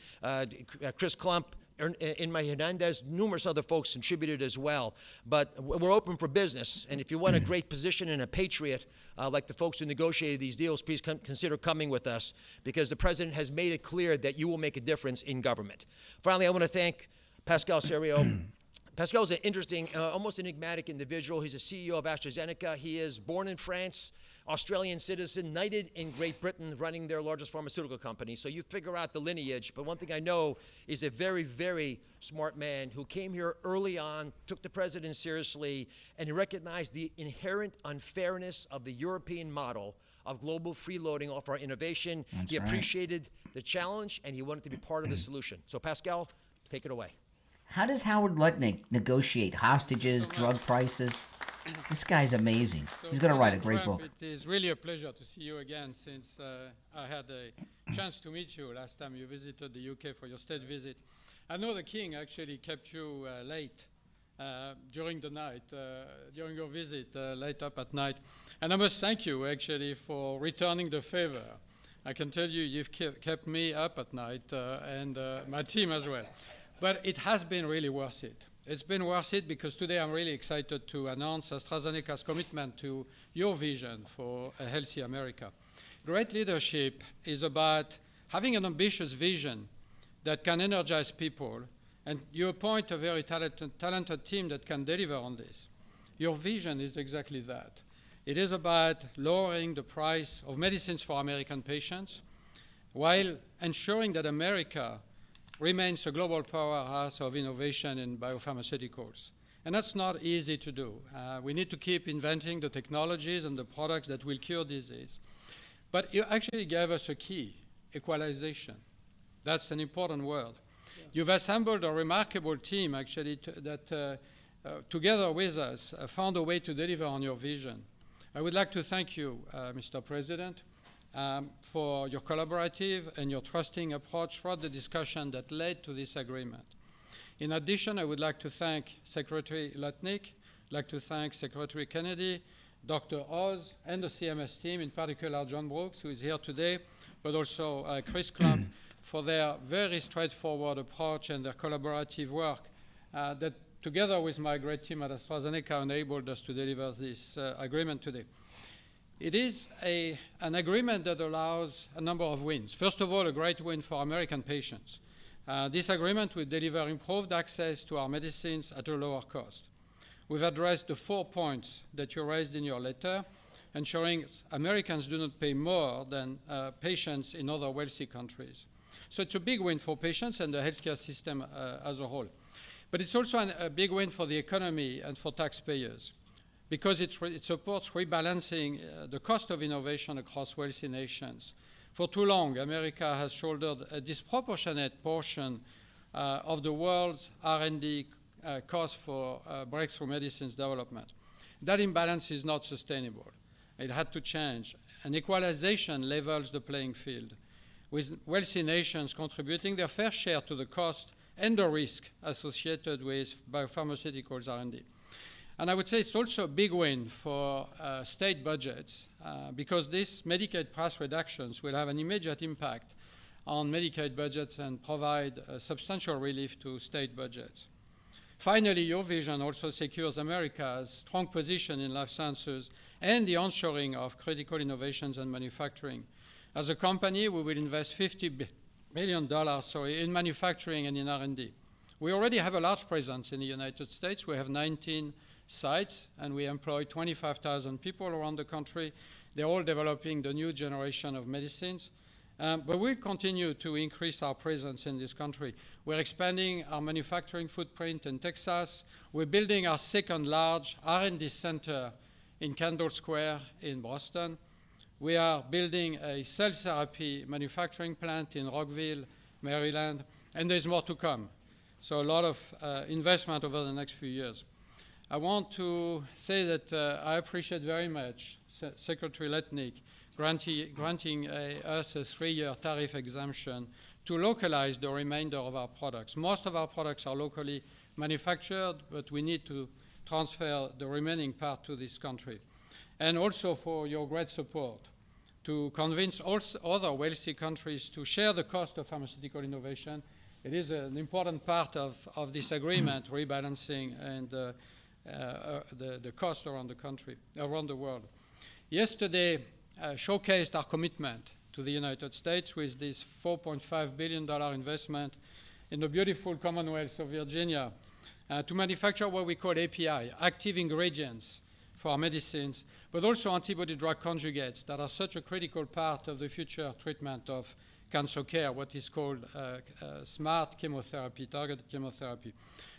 Chris Klump, Inma Hernandez, numerous other folks contributed as well. But we're open for business. And if you want a great position and a patriot, like the folks who negotiated these deals, please consider coming with us, because the president has made it clear that you will make a difference in government. Finally, I want to thank Pascal Serio Pascal's an interesting, almost enigmatic individual. He's a CEO of AstraZeneca. He is born in France, Australian citizen, knighted in Great Britain, running their largest pharmaceutical company. So you figure out the lineage. But one thing I know is a very, very smart man who came here early on, took the president seriously, and he recognized the inherent unfairness of the European model of global freeloading off our innovation. He appreciated the challenge, and he wanted to be part of the solution. So Pascal, take it away. How does Howard Lutnick negotiate hostages, drug prices? This guy's amazing. He's going to write a great book. It is really a pleasure to see you again, since I had a chance to meet you last time you visited the UK for your state visit. I know the King actually kept you late during the night, during your visit, late up at night. And I must thank you, actually, for returning the favor. I can tell you, you've kept me up at night, and my team as well. But it has been really worth it. It's been worth it because today I'm really excited to announce AstraZeneca's commitment to your vision for a healthy America. Great leadership is about having an ambitious vision that can energize people, and you appoint a very talented team that can deliver on this. Your vision is exactly that. It is about lowering the price of medicines for American patients while ensuring that America remains a global powerhouse of innovation in biopharmaceuticals. And that's not easy to do. We need to keep inventing the technologies and the products that will cure disease. But you actually gave us a key, equalization. That's an important word. Yeah. You've assembled a remarkable team, actually, that together with us found a way to deliver on your vision. I would like to thank you, Mr. President, for your collaborative and your trusting approach throughout the discussion that led to this agreement. In addition, I would like to thank Secretary Lutnick, like to thank Secretary Kennedy, Dr. Oz, and the CMS team, in particular John Brooks, who is here today, but also Chris Klump, for their very straightforward approach and their collaborative work that, together with my great team at AstraZeneca, enabled us to deliver this agreement today. It is an agreement that allows a number of wins. First of all, a great win for American patients. This agreement will deliver improved access to our medicines at a lower cost. We've addressed the 4 points that you raised in your letter, ensuring Americans do not pay more than patients in other wealthy countries. So it's a big win for patients and the healthcare system as a whole. But it's also a big win for the economy and for taxpayers, because it supports rebalancing the cost of innovation across wealthy nations. For too long, America has shouldered a disproportionate portion of the world's R&D cost for breakthrough medicines development. That imbalance is not sustainable. It had to change. And equalization levels the playing field, with wealthy nations contributing their fair share to the cost and the risk associated with biopharmaceuticals R&D. And I would say it's also a big win for state budgets because these Medicaid price reductions will have an immediate impact on Medicaid budgets and provide substantial relief to state budgets. Finally, your vision also secures America's strong position in life sciences and the onshoring of critical innovations and manufacturing. As a company, we will invest $50 billion in manufacturing and in R&D. We already have a large presence in the United States. We have 19 sites, and we employ 25,000 people around the country. They're all developing the new generation of medicines. But we'll continue to increase our presence in this country. We're expanding our manufacturing footprint in Texas. We're building our second large R&D center in Kendall Square in Boston. We are building a cell therapy manufacturing plant in Rockville, Maryland, and there's more to come. So a lot of investment over the next few years. I want to say that I appreciate very much Secretary Lutnick granting us a 3-year tariff exemption to localize the remainder of our products. Most of our products are locally manufactured, but we need to transfer the remaining part to this country. And also for your great support to convince also other wealthy countries to share the cost of pharmaceutical innovation. It is an important part of this agreement, rebalancing and the cost around the country, around the world. Yesterday showcased our commitment to the United States with this $4.5 billion investment in the beautiful Commonwealth of Virginia. to manufacture what we call API, active ingredients for our medicines, but also antibody-drug conjugates that are such a critical part of the future treatment of cancer care, what is called smart chemotherapy, targeted chemotherapy.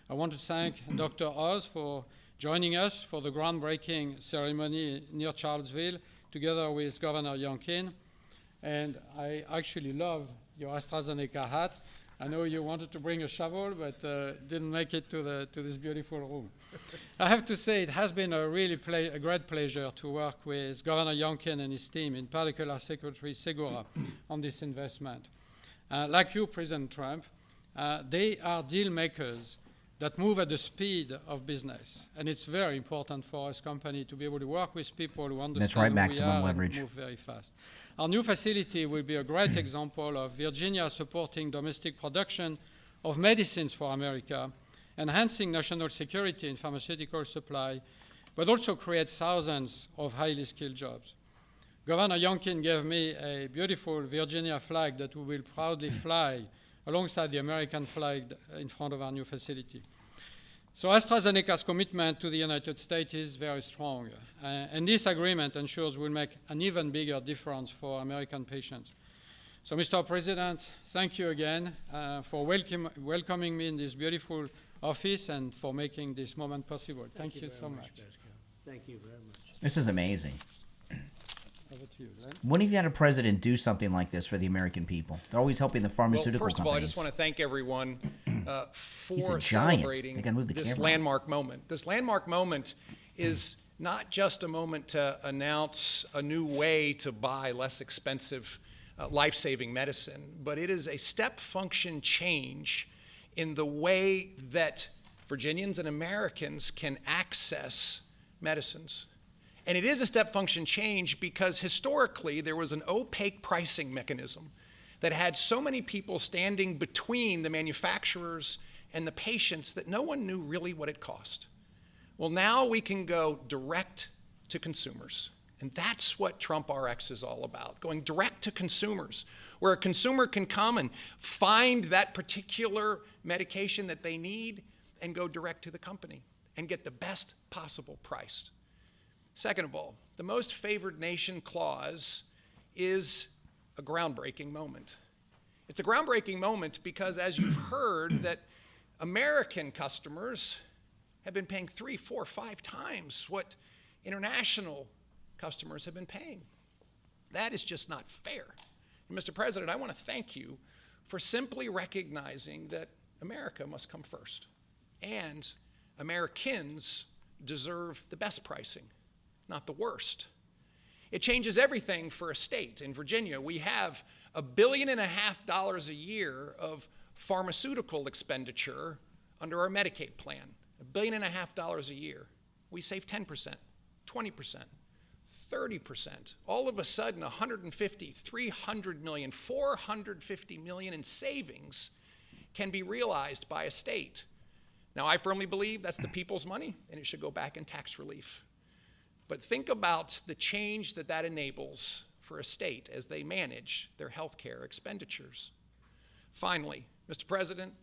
I want to thank Dr. Oz for joining us for the groundbreaking ceremony near Charlottesville, together with Governor Youngkin. And I actually love your AstraZeneca hat. I know you wanted to bring a shovel, but didn't make it to this beautiful room. I have to say, it has been a great pleasure to work with Governor Youngkin and his team, in particular Secretary Segura, on this investment. Like you, President Trump, they are deal makers that move at the speed of business. And it's very important for us company to be able to work with people who understand That's right, who maximum we are leverage. and move very fast. Our new facility will be a great example of Virginia supporting domestic production of medicines for America, enhancing national security in pharmaceutical supply, but also creates thousands of highly skilled jobs. Governor Youngkin gave me a beautiful Virginia flag that we will proudly fly alongside the American flag in front of our new facility. So AstraZeneca's commitment to the United States is very strong, and this agreement ensures we'll make an even bigger difference for American patients. So, Mr. President, thank you again for welcoming me in this beautiful office and for making this moment possible. Thank you so much. Pascal. Thank you very much. This is amazing. Over to you, Glenn. When have you had a president do something like this for the American people? They're always helping the pharmaceutical Well, first of all, I companies. just want to thank everyone He's for a giant. celebrating They gotta move the this camera. landmark moment. This landmark moment is not just a moment to announce a new way to buy less expensive life-saving medicine, but it is a step function change in the way that Virginians and Americans can access medicines. And it is a step function change because historically there was an opaque pricing mechanism that had so many people standing between the manufacturers and the patients that no one knew really what it cost. Well, now we can go direct to consumers. And that's what Trump RX is all about, going direct to consumers, where a consumer can come and find that particular medication that they need and go direct to the company and get the best possible price. Second of all, the most favored nation clause is a groundbreaking moment. It's a groundbreaking moment because, as you've heard, that American customers have been paying 3, 4, 5 times what international customers have been paying. That is just not fair. And Mr. President, I want to thank you for simply recognizing that America must come first. And Americans deserve the best pricing, not the worst. It changes everything for a state. In Virginia, we have $1.5 billion a year of pharmaceutical expenditure under our Medicaid plan. $1.5 billion a year. We save 10%, 20%, 30%. All of a sudden, 150, 300 million, 450 million in savings can be realized by a state. Now, I firmly believe that's the people's money, and it should go back in tax relief. But think about the change that that enables for a state as they manage their health care expenditures. Finally, Mr. President,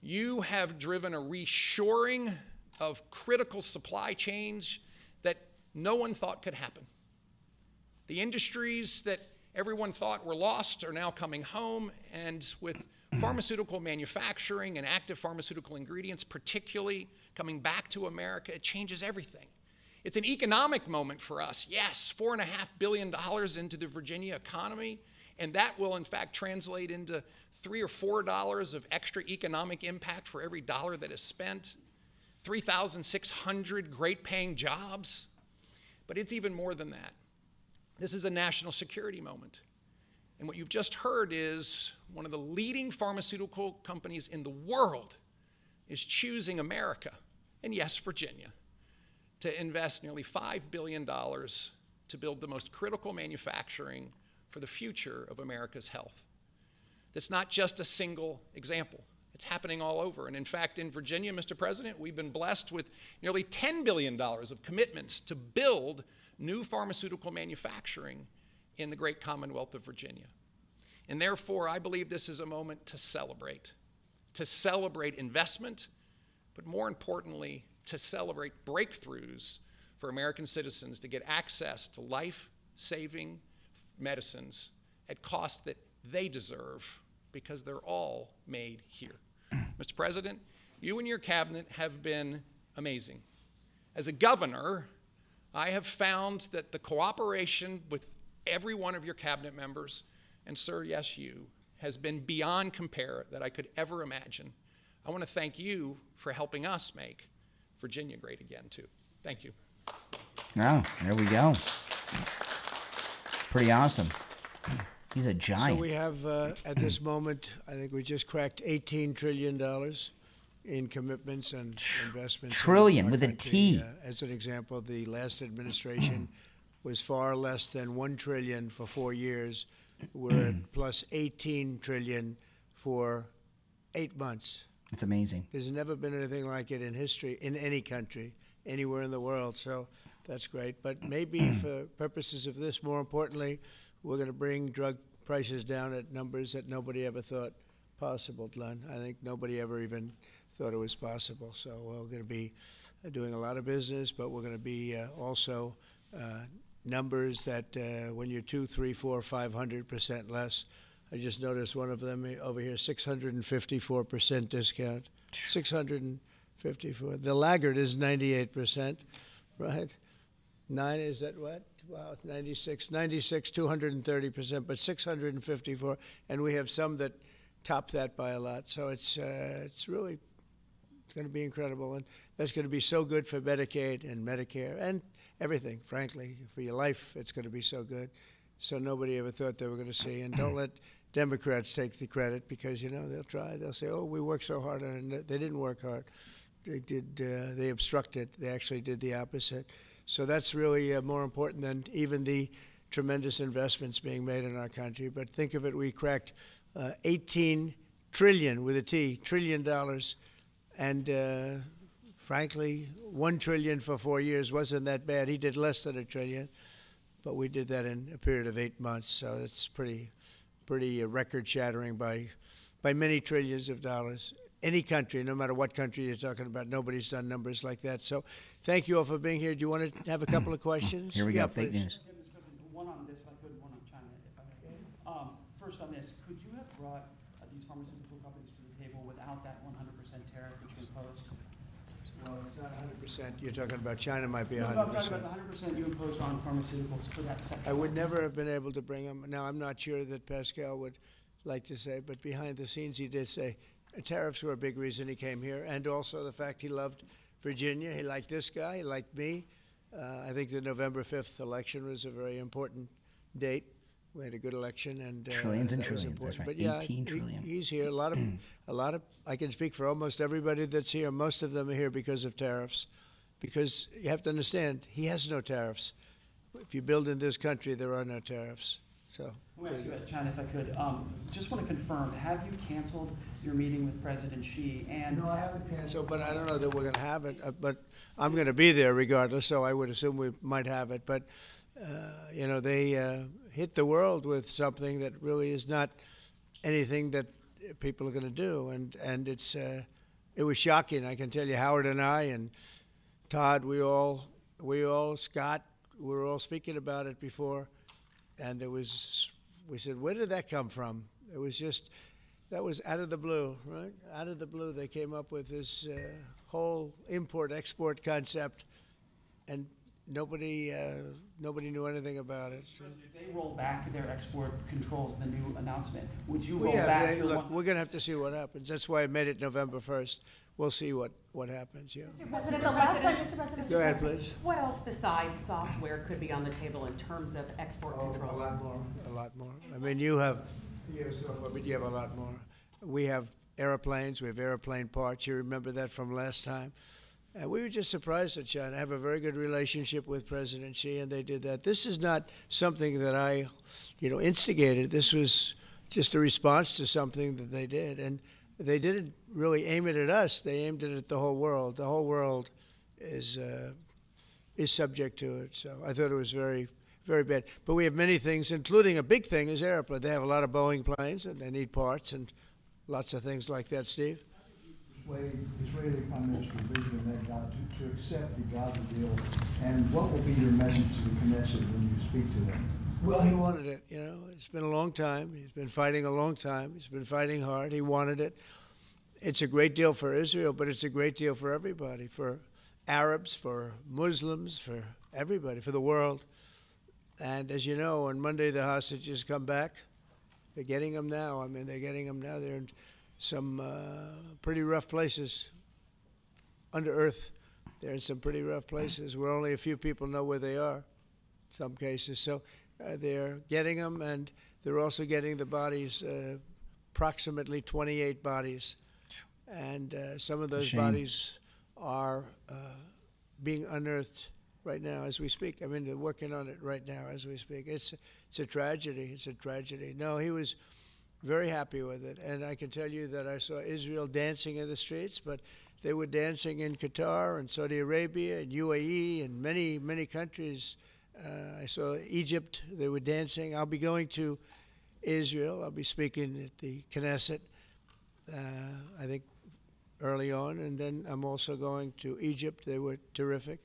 you have driven a reshoring of critical supply chains that no one thought could happen. The industries that everyone thought were lost are now coming home, and with pharmaceutical manufacturing and active pharmaceutical ingredients particularly coming back to America, it changes everything. It's an economic moment for us. Yes, $4.5 billion into the Virginia economy, and that will in fact translate into $3 or $4 of extra economic impact for every dollar that is spent, 3,600 great paying jobs. But it's even more than that. This is a national security moment. And what you've just heard is one of the leading pharmaceutical companies in the world is choosing America, and yes, Virginia, to invest nearly $5 billion to build the most critical manufacturing for the future of America's health. That's not just a single example. It's happening all over. And in fact, in Virginia, Mr. President, we've been blessed with nearly $10 billion of commitments to build new pharmaceutical manufacturing in the great Commonwealth of Virginia. And therefore, I believe this is a moment to celebrate investment, but more importantly, to celebrate breakthroughs for American citizens to get access to life-saving medicines at costs that they deserve, because they're all made here. Mr. President, you and your cabinet have been amazing. As a governor, I have found that the cooperation with every one of your cabinet members, and sir, yes, you, has been beyond compare that I could ever imagine. I want to thank you for helping us make Virginia great again, too. Thank you. Oh, there we go. Pretty awesome. He's a giant. So we have, at this moment, I think we just cracked $18 trillion in commitments and investments. Trillion in our with a country. T. As an example, the last administration was far less than $1 trillion for 4 years. We're at plus $18 trillion for 8 months. It's amazing. There's never been anything like it in history, in any country, anywhere in the world. So that's great. But maybe for purposes of this, more importantly, we're going to bring drug prices down at numbers that nobody ever thought possible, Glenn. I think nobody ever even thought it was possible. So we're going to be doing a lot of business, but we're going to be also numbers that when you're 2, 3, 4, 500% less. I just noticed one of them over here, 654% discount. 654. The laggard is 98%, right? 9 is that what? Wow, 96, 230%, but 654, and we have some that top that by a lot. So it's really going to be incredible, and that's going to be so good for Medicaid and Medicare and everything. Frankly, for your life, it's going to be so good. So nobody ever thought they were going to see. And don't let Democrats take the credit, because they'll try. They'll say, "Oh, we worked so hard on it." They didn't work hard. They did. They obstructed. They actually did the opposite. So that's really more important than even the tremendous investments being made in our country. But think of it, we cracked $18 trillion with a T, trillion dollars. And frankly, $1 trillion for 4 years wasn't that bad. He did less than $1 trillion, but we did that in a period of 8 months. So it's pretty record-shattering by many trillions of dollars. Any country, no matter what country you're talking about, nobody's done numbers like that. So thank you all for being here. Do you want to have a couple of questions? Here we go, fake please. news. One on this, if I could, one on China, if I may. First on this, could you have brought these pharmaceutical companies to the table without that 100% tariff which you imposed? Well, it's not 100%. You're talking about China might be 100%. No, I'm talking about the 100% you imposed on pharmaceuticals for that sector. I would never have been able to bring them. Now, I'm not sure that Pascal would like to say, but behind the scenes he did say tariffs were a big reason he came here, and also the fact he loved Virginia. He liked this guy. He liked me. I think the November 5th election was a very important date. We had a good election, and Trillions and that was trillions. That's important. right. But yeah, 18 trillion. he's here. A lot of. I can speak for almost everybody that's here. Most of them are here because of tariffs, because you have to understand he has no tariffs. If you build in this country, there are no tariffs. So. Let me ask you about China, if I could. Just want to confirm, have you canceled your meeting with President Xi? And No, I haven't canceled, but I don't know that we're going to have it. But I'm going to be there regardless, so I would assume we might have it. But, they hit the world with something that really is not anything that people are going to do. And it was shocking. I can tell you, Howard and I and Todd, Scott, we were all speaking about it before. And we said, where did that come from? It was just, that was out of the blue, right? Out of the blue, they came up with this whole import-export concept, and nobody knew anything about it. So. if they roll back their export controls, the new announcement, would you roll back? Look, we're going to have to see what happens. That's why I made it November 1st. We'll see what happens, yeah. Mr. President, the last time, Mr. President, Go ahead, please. what else besides software could be on the table in terms of export controls? A lot more. I mean, you have software, but you have a lot more. We have airplanes. We have airplane parts. You remember that from last time. And we were just surprised at China. I have a very good relationship with President Xi, and they did that. This is not something that I, instigated. This was just a response to something that they did. And they didn't really aim it at us. They aimed it at the whole world. The whole world is subject to it. So I thought it was very, very bad. But we have many things, including a big thing is airplane. They have a lot of Boeing planes, and they need parts and lots of things like that, Steve. Israeli Prime Minister Benjamin Netanyahu to accept the Gaza deal, and what will be your message to the Knesset when you speak to them? Well, he wanted it. It's been a long time. He's been fighting a long time. He's been fighting hard. He wanted it. It's a great deal for Israel, but it's a great deal for everybody, for Arabs, for Muslims, for everybody, for the world. And as you know, on Monday the hostages come back. They're getting them now. I mean, they're getting them now. They're in some pretty rough places under earth. They're in some pretty rough places where only a few people know where they are, in some cases. So they're getting them, and they're also getting the bodies, approximately 28 bodies. And some of those bodies are being unearthed right now as we speak. I mean, they're working on it right now as we speak. It's a tragedy. It's a tragedy. No, he was very happy with it. And I can tell you that I saw Israel dancing in the streets, but they were dancing in Qatar and Saudi Arabia and UAE and many, many countries. I saw Egypt. They were dancing. I'll be going to Israel. I'll be speaking at the Knesset, I think, early on. And then I'm also going to Egypt. They were terrific.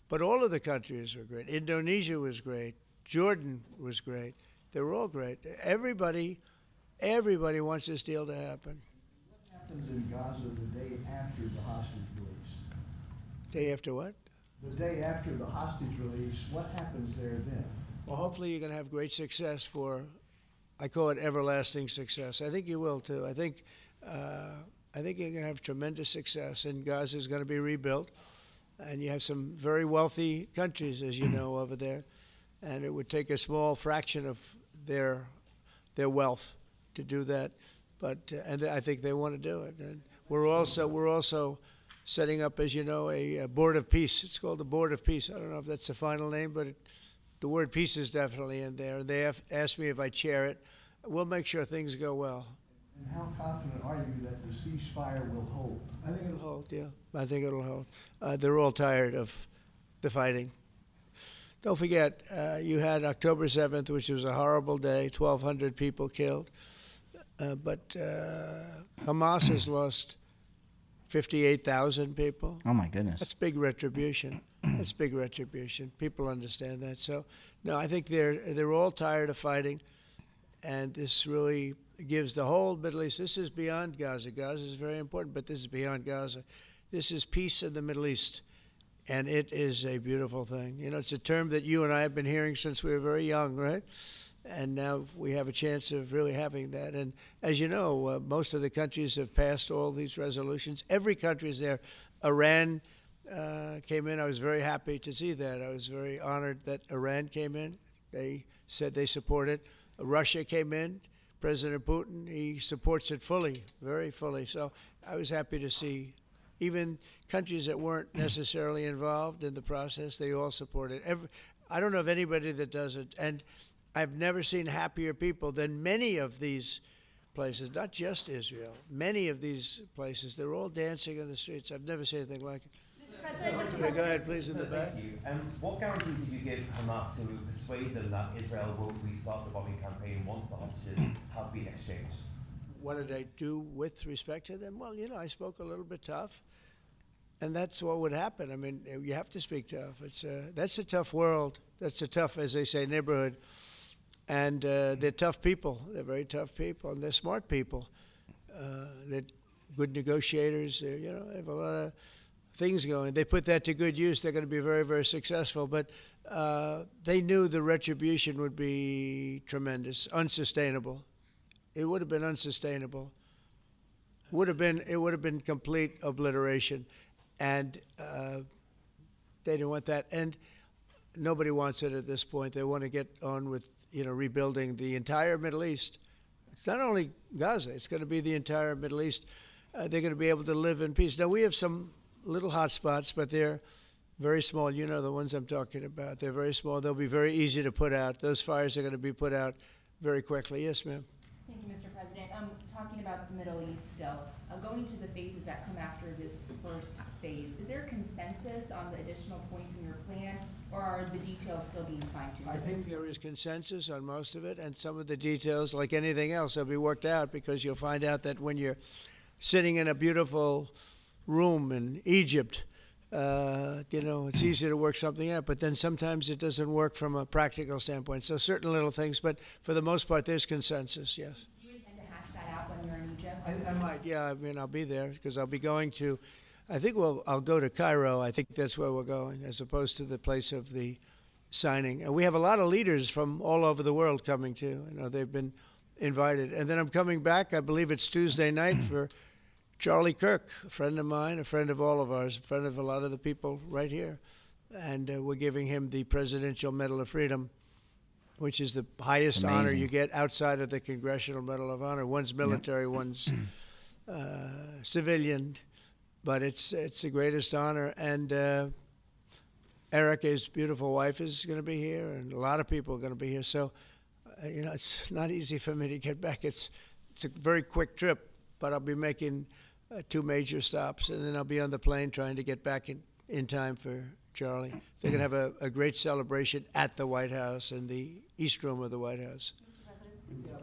But all of the countries were great. Indonesia was great. Jordan was great. They were all great. Everybody wants this deal to happen. What happens in Gaza the day after the hostage release? Day after what? The day after the hostage release, what happens there then? Well, hopefully you're going to have great success for, I call it everlasting success. I think you will too. I think you're going to have tremendous success, and Gaza is going to be rebuilt. And you have some very wealthy countries, as you know, over there, and it would take a small fraction of their wealth to do that. But and I think they want to do it. And we're also setting up, as you know, a board of peace. It's called the Board of Peace. I don't know if that's the final name, but the word peace is definitely in there. They have asked me if I chair it. We'll make sure things go well. And how confident are you that the ceasefire will hold? I think it'll hold, yeah. I think it'll hold. They're all tired of the fighting. Don't forget, you had October 7th, which was a horrible day, 1,200 people killed. But Hamas has lost 58,000 people. Oh, my goodness. That's big retribution. That's big retribution. People understand that. So, no, I think they're all tired of fighting. And this really gives the whole Middle East, this is beyond Gaza. Gaza is very important, but this is beyond Gaza. This is peace in the Middle East, and it is a beautiful thing. You know, it's a term that you and I have been hearing since we were very young, right? And now we have a chance of really having that. And as you know, most of the countries have passed all these resolutions. Every country is there. Iran came in. I was very happy to see that. I was very honored that Iran came in. They said they support it. Russia came in. President Putin, he supports it fully, very fully. So I was happy to see even countries that weren't necessarily involved in the process, they all support it. I don't know of anybody that doesn't. And I've never seen happier people than many of these places, not just Israel, many of these places. They're all dancing in the streets. I've never seen anything like it. Yeah, go ahead, please, in the back. Thank you. What guarantees did you give Hamas to persuade them that Israel won't restart the bombing campaign once the hostages have been exchanged? What did I do with respect to them? Well, you know, I spoke a little bit tough, and that's what would happen. I mean, you have to speak tough. That's a tough world. That's a tough, as they say, neighborhood. And they're tough people. They're very tough people, and they're smart people. They're good negotiators. They have a lot of things going. They put that to good use. They're going to be very, very successful. But they knew the retribution would be tremendous, unsustainable. It would have been unsustainable. It would have been complete obliteration, and they didn't want that. And nobody wants it at this point. They want to get on with rebuilding the entire Middle East. It's not only Gaza. It's going to be the entire Middle East. They're going to be able to live in peace. Now we have some little hot spots, but they're very small. You know the ones I'm talking about. They're very small. They'll be very easy to put out. Those fires are going to be put out very quickly. Yes, ma'am. Thank you, Mr. President. Talking about the Middle East still, going to the phases that come after this first phase, is there a consensus on the additional points in your plan, or are the details still being fine-tuned? I think there is consensus on most of it, and some of the details, like anything else, will be worked out, because you'll find out that when you're sitting in a beautiful room in Egypt. It's easy to work something out, but then sometimes it doesn't work from a practical standpoint. So certain little things, but for the most part, there's consensus, yes. Do you intend to hash that out when you're in Egypt? I might, yeah. I mean, I'll be there because I'll be going to, I'll go to Cairo. I think that's where we're going, as opposed to the place of the signing. And we have a lot of leaders from all over the world coming too. They've been invited. And then I'm coming back, I believe it's Tuesday night, for Charlie Kirk, a friend of mine, a friend of all of ours, a friend of a lot of the people right here. And we're giving him the Presidential Medal of Freedom, which is the highest honor you get outside of the Congressional Medal of Honor. One's military, one's civilian, but it's the greatest honor. And Erica's beautiful wife is going to be here, and a lot of people are going to be here. So, it's not easy for me to get back. It's a very quick trip, but I'll be making 2 major stops, and then I'll be on the plane trying to get back in time for Charlie. They're going to have a great celebration at the White House, in the East Room of the White House. Mr.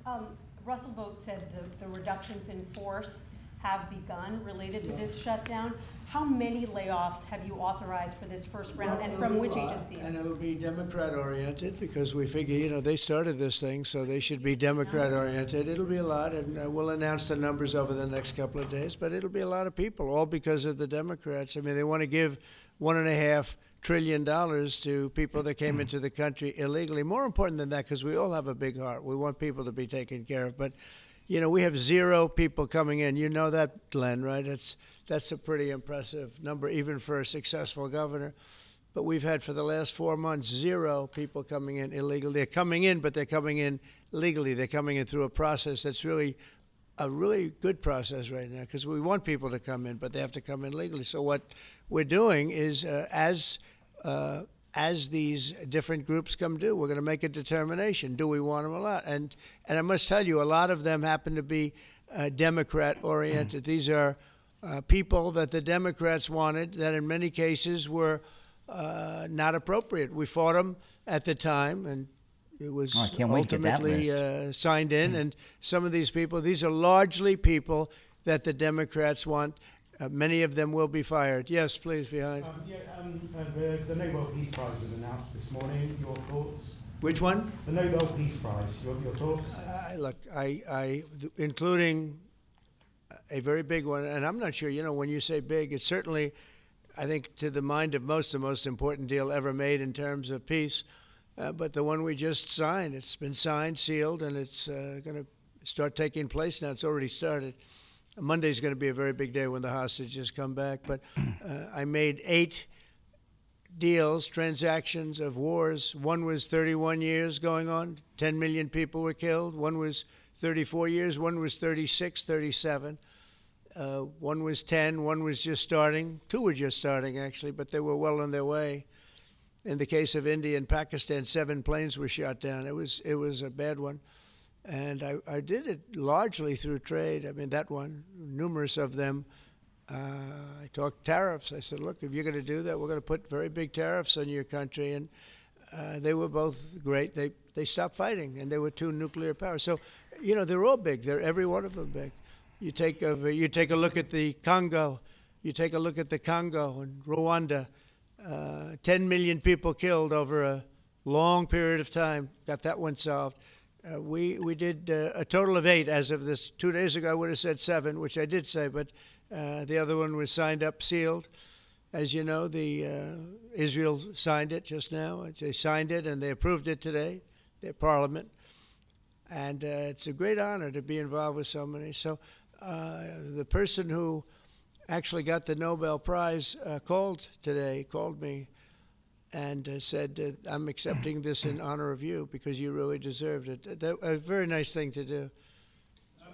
President? Russell Vogt said the reductions in force have begun related to this shutdown. How many layoffs have you authorized for this first round, and from which agencies? And it will be Democrat-oriented, because we figure, they started this thing, so they should be Democrat-oriented. It'll be a lot, and we'll announce the numbers over the next couple of days, but it'll be a lot of people, all because of the Democrats. I mean, they want to give $1.5 trillion to people that came into the country illegally. More important than that, because we all have a big heart. We want people to be taken care of, but we have 0 people coming in. You know that, Glenn, right? That's a pretty impressive number, even for a successful governor. But we've had, for the last 4 months, 0 people coming in illegally. They're coming in, but they're coming in legally. They're coming in through a process that's really a really good process right now, because we want people to come in, but they have to come in legally. So what we're doing is, as these different groups come due, we're going to make a determination. Do we want them or not? And I must tell you, a lot of them happen to be Democrat-oriented. These are people that the Democrats wanted, that in many cases were not appropriate. We fought them at the time, and it was ultimately signed in. And some of these people, these are largely people that the Democrats want. Many of them will be fired. Yes, please, behind. The Nobel Peace Prize was announced this morning. Your thoughts? Which one? The Nobel Peace Prize. Your thoughts? Look, including a very big one, and I'm not sure, when you say big, it's certainly, I think, to the mind of most, the most important deal ever made in terms of peace. But the one we just signed, it's been signed, sealed, and it's going to start taking place now. It's already started. Monday's going to be a very big day when the hostages come back. But I made 8 deals, transactions of wars. One was 31 years going on. 10 million people were killed. One was 34 years. One was 36, 37. One was 10. One was just starting. 2 were just starting, actually, but they were well on their way. In the case of India and Pakistan, 7 planes were shot down. It was a bad one. And I did it largely through trade. I mean, that one, numerous of them. I talked tariffs. I said, look, if you're going to do that, we're going to put very big tariffs on your country. And they were both great. They stopped fighting, and there were 2 nuclear powers. So, they're all big. They're every one of them big. You take a look at the Congo. You take a look at the Congo and Rwanda. 10 million people killed over a long period of time. Got that one solved. We did a total of 8 as of this. 2 days ago, I would have said 7, which I did say, but the other one was signed up, sealed. As you know, Israel signed it just now. They signed it, and they approved it today, their parliament. And it's a great honor to be involved with so many. So the person who actually got the Nobel Prize called me, and said, I'm accepting this in honor of you because you really deserved it. That a very nice thing to do.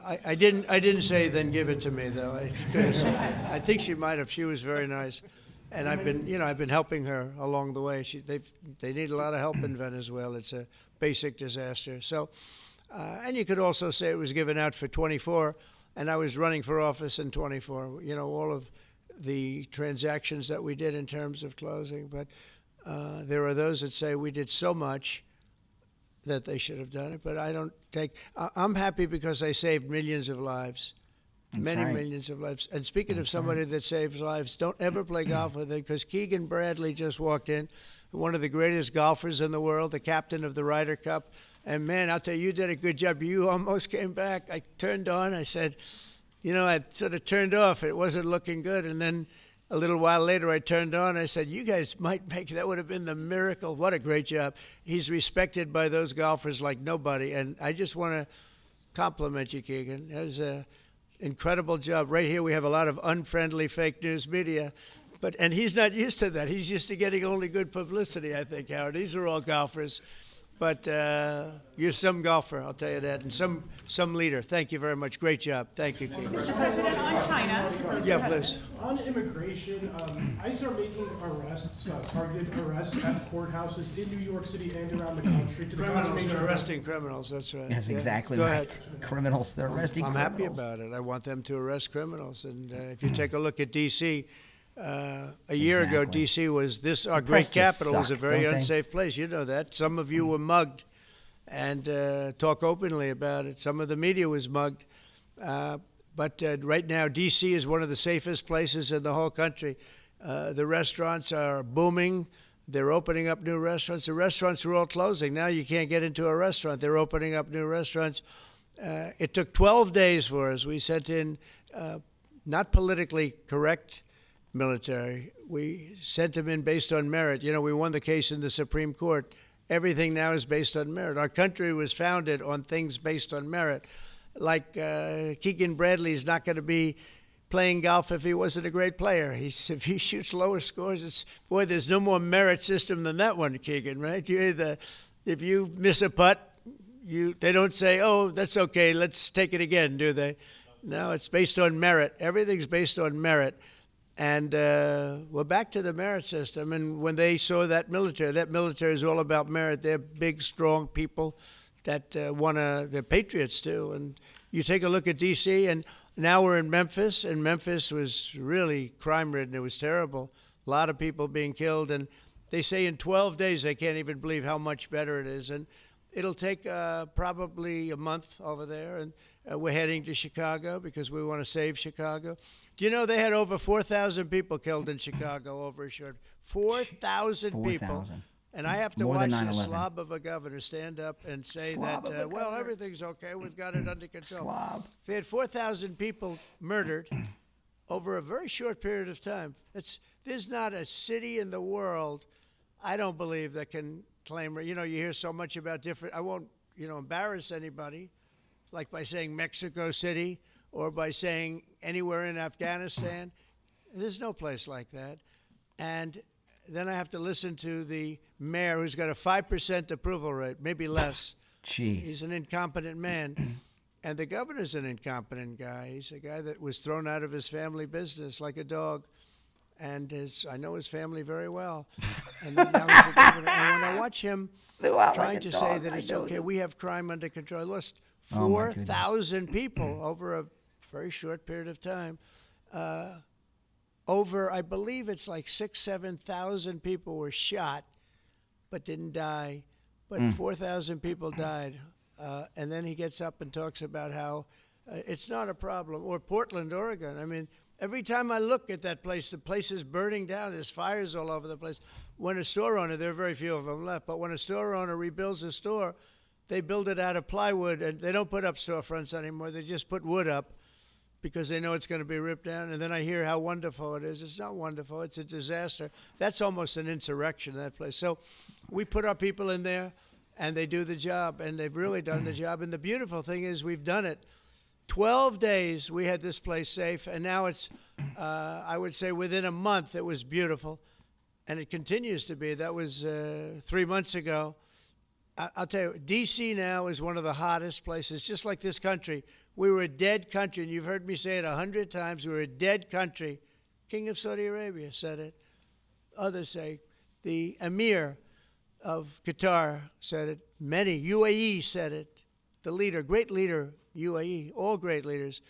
I didn't say then give it to me, though. I think she might have. She was very nice. And I've been helping her along the way. They need a lot of help in Venezuela. It's a basic disaster. So, and you could also say it was given out for 24, and I was running for office in 24. All of the transactions that we did in terms of closing, but there are those that say we did so much that they should have done it, but I don't take. I'm happy because I saved millions of lives, Many millions of lives. And speaking of somebody that saves lives, don't ever play golf with him, because Keegan Bradley just walked in, one of the greatest golfers in the world, the captain of the Ryder Cup. And man, I'll tell you, you did a good job. You almost came back. I turned on. I said, I sort of turned off. It wasn't looking good. And then a little while later, I turned on. I said, you guys might make that would have been the miracle. What a great job. He's respected by those golfers like nobody. And I just want to compliment you, Keegan. That was a incredible job. Right here, we have a lot of unfriendly fake news media, and he's not used to that. He's used to getting only good publicity, I think, Howard. These are all golfers, but you're some golfer, I'll tell you that, and some leader. Thank you very much. Great job. Thank you, Keegan. Mr. President, on China. Yeah, please. On immigration, ICE are making arrests, targeted arrests at courthouses in New York City and around the country. Criminals, they're arresting criminals, that's right. That's exactly Go right. ahead. Criminals, they're arresting I'm criminals. happy about it. I want them to arrest criminals. And if you take a look at D.C., a year ago, D.C. was our great capital was a very unsafe place. You know that. Some of you were mugged, and talk openly about it. Some of the media was mugged. But right now, D.C. is one of the safest places in the whole country. The restaurants are booming. They're opening up new restaurants. The restaurants were all closing. Now you can't get into a restaurant. They're opening up new restaurants. It took 12 days for us. We sent in not politically correct military. We sent them in based on merit. We won the case in the Supreme Court. Everything now is based on merit. Our country was founded on things based on merit. Like Keegan Bradley's not going to be playing golf if he wasn't a great player. If he shoots lower scores, there's no more merit system than that one, Keegan, right? If you miss a putt, they don't say, oh, that's okay, let's take it again, do they? No, it's based on merit. Everything's based on merit. And we're back to the merit system. And when they saw that military is all about merit. They're big, strong people that they're patriots too. And you take a look at D.C., and now we're in Memphis, and Memphis was really crime-ridden. It was terrible. A lot of people being killed. And they say in 12 days they can't even believe how much better it is. And it'll take probably a month over there. And we're heading to Chicago because we want to save Chicago. Do you know they had over 4,000 people killed in Chicago over a short 4,000 people. And I have to watch a slob of a governor stand up and say that, everything's okay, we've got it under control. Slob. They had 4,000 people murdered over a very short period of time. There's not a city in the world, I don't believe, that can claim, you hear so much about different, I won't, embarrass anybody, like by saying Mexico City or by saying anywhere in Afghanistan. There's no place like that. And then I have to listen to the mayor, who's got a 5% approval rate, maybe less. Jeez. He's an incompetent man. And the governor's an incompetent guy. He's a guy that was thrown out of his family business like a dog. And I know his family very well. And now he's a governor. And when I watch him trying to say that it's okay, we have crime under control. I lost 4,000 people over a very short period of time. I believe it's like 7,000 people were shot but didn't die. But 4,000 people died. And then he gets up and talks about how it's not a problem. Or Portland, Oregon. I mean, every time I look at that place, the place is burning down. There's fires all over the place. When a store owner, there are very few of them left, but when a store owner rebuilds a store, they build it out of plywood, and they don't put up storefronts anymore. They just put wood up because they know it's going to be ripped down. And then I hear how wonderful it is. It's not wonderful. It's a disaster. That's almost an insurrection, that place. So we put our people in there, and they do the job, and they've really done the job. And the beautiful thing is we've done it. 12 days we had this place safe, and now it's, I would say within a month it was beautiful, and it continues to be. That was 3 months ago. I'll tell you, D.C. now is one of the hottest places, just like this country. We were a dead country, and you've heard me say it 100 times. We were a dead country. King of Saudi Arabia said it. Others say. The Emir of Qatar said it. Many. UAE said it. The leader, great leader, UAE, all great leaders,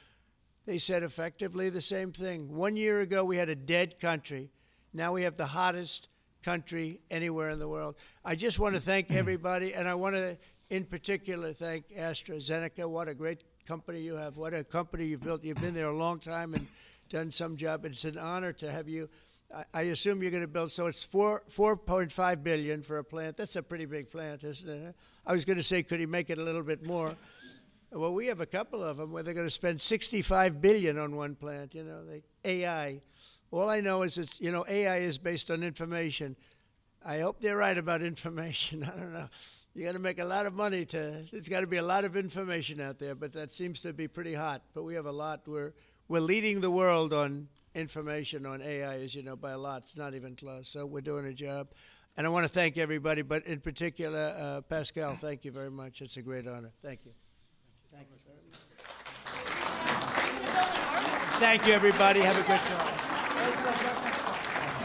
they said effectively the same thing. 1 year ago, we had a dead country. Now we have the hottest country anywhere in the world. I just want to thank everybody, and I want to, in particular, thank AstraZeneca. What a great company you have. What a company you've built. You've been there a long time and done some job. It's an honor to have you. I assume you're going to build, so it's $4.5 billion for a plant. That's a pretty big plant, isn't it? I was going to say, could he make it a little bit more? Well, we have a couple of them where they're going to spend $65 billion on one plant. AI. All I know is AI is based on information. I hope they're right about information. I don't know. You got to make a lot of money there's got to be a lot of information out there, but that seems to be pretty hot. But we have a lot. We're leading the world on information on AI, as you know, by a lot. It's not even close. So we're doing a job. And I want to thank everybody, but in particular, Pascal, thank you very much. It's a great honor. Thank you. Thank you very much. Thank you, everybody. Have a good time.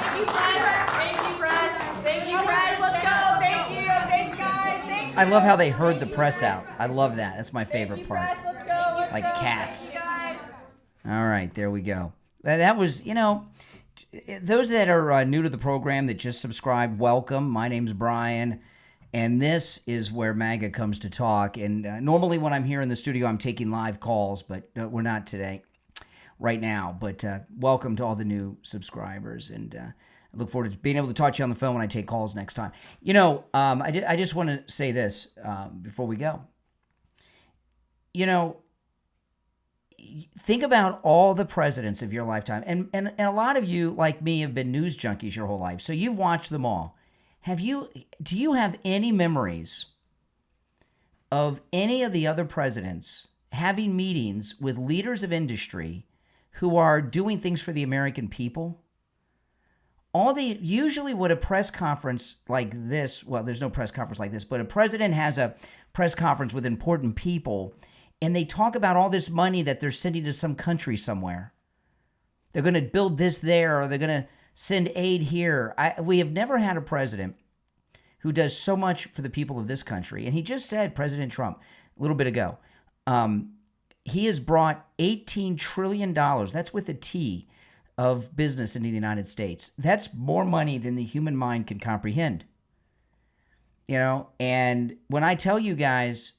Thank you, press. Thank you, press. Thank you, press. Let's go. Thank you. Thanks, guys. Thank you. I love how they herd the press out. I love that. That's my favorite part. Press. Let's go. Let's like go. cats. Thank you, guys. All right, there we go. That was, those that are new to the program that just subscribed, welcome. My name's Brian, and this is where MAGA comes to talk. And normally when I'm here in the studio, I'm taking live calls, but we're not today, right now. But welcome to all the new subscribers, and I look forward to being able to talk to you on the phone when I take calls next time. I just want to say this before we go. Think about all the presidents of your lifetime. And a lot of you, like me, have been news junkies your whole life. So you've watched them all. Do you have any memories of any of the other presidents having meetings with leaders of industry who are doing things for the American people? Usually what a press conference like this, well, there's no press conference like this, but a president has a press conference with important people, and they talk about all this money that they're sending to some country somewhere. They're going to build this there, or they're going to send aid here. We have never had a president who does so much for the people of this country. And he just said, President Trump, a little bit ago, he has brought $18 trillion, that's with a T, of business into the United States. That's more money than the human mind can comprehend. And when I tell you guys,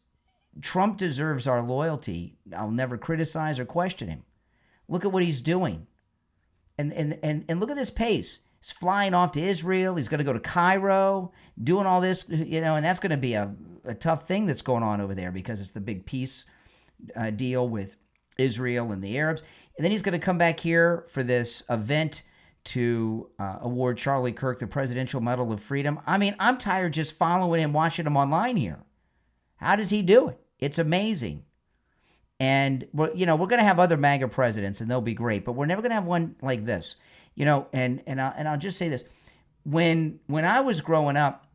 Trump deserves our loyalty, I'll never criticize or question him. Look at what he's doing. And look at this pace. He's flying off to Israel. He's going to go to Cairo, doing all this, and that's going to be a tough thing that's going on over there because it's the big peace deal with Israel and the Arabs. And then he's going to come back here for this event to award Charlie Kirk the Presidential Medal of Freedom. I mean, I'm tired just following him, watching him online here. How does he do it? It's amazing. And we're going to have other MAGA presidents, and they'll be great, but we're never going to have one like this. And I'll just say this: when I was growing up,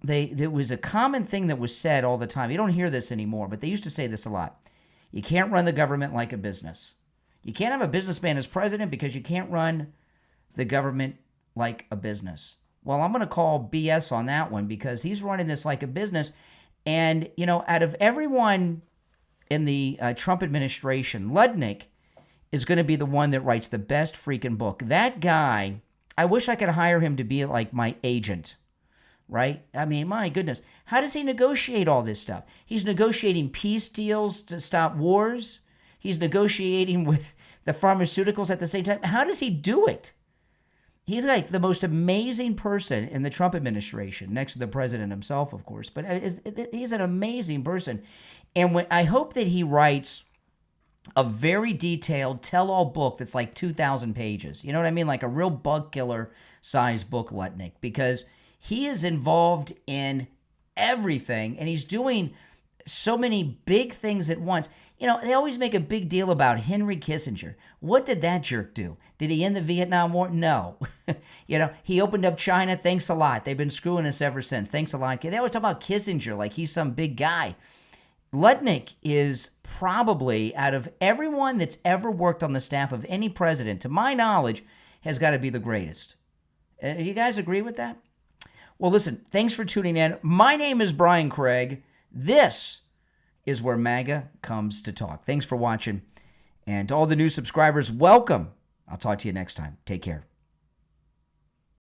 there was a common thing that was said all the time. You don't hear this anymore, but they used to say this a lot. You can't run the government like a business. You can't have a businessman as president because you can't run the government like a business. Well, I'm going to call BS on that one because he's running this like a business. And, out of everyone in the Trump administration, Ludnick is going to be the one that writes the best freaking book. That guy, I wish I could hire him to be like my agent, right? I mean, my goodness. How does he negotiate all this stuff? He's negotiating peace deals to stop wars. He's negotiating with the pharmaceuticals at the same time. How does he do it? He's like the most amazing person in the Trump administration, next to the president himself, of course. But he's an amazing person. And I hope that he writes a very detailed tell-all book that's like 2,000 pages. You know what I mean? Like a real bug killer size book, Lutnick, because he is involved in everything, and he's doing so many big things at once. They always make a big deal about Henry Kissinger. What did that jerk do? Did he end the Vietnam War? No. He opened up China. Thanks a lot. They've been screwing us ever since. Thanks a lot. They always talk about Kissinger like he's some big guy. Lutnick is probably, out of everyone that's ever worked on the staff of any president, to my knowledge, has got to be the greatest. You guys agree with that? Well, listen, thanks for tuning in. My name is Brian Craig. This is where MAGA comes to talk. Thanks for watching. And to all the new subscribers, welcome. I'll talk to you next time. Take care.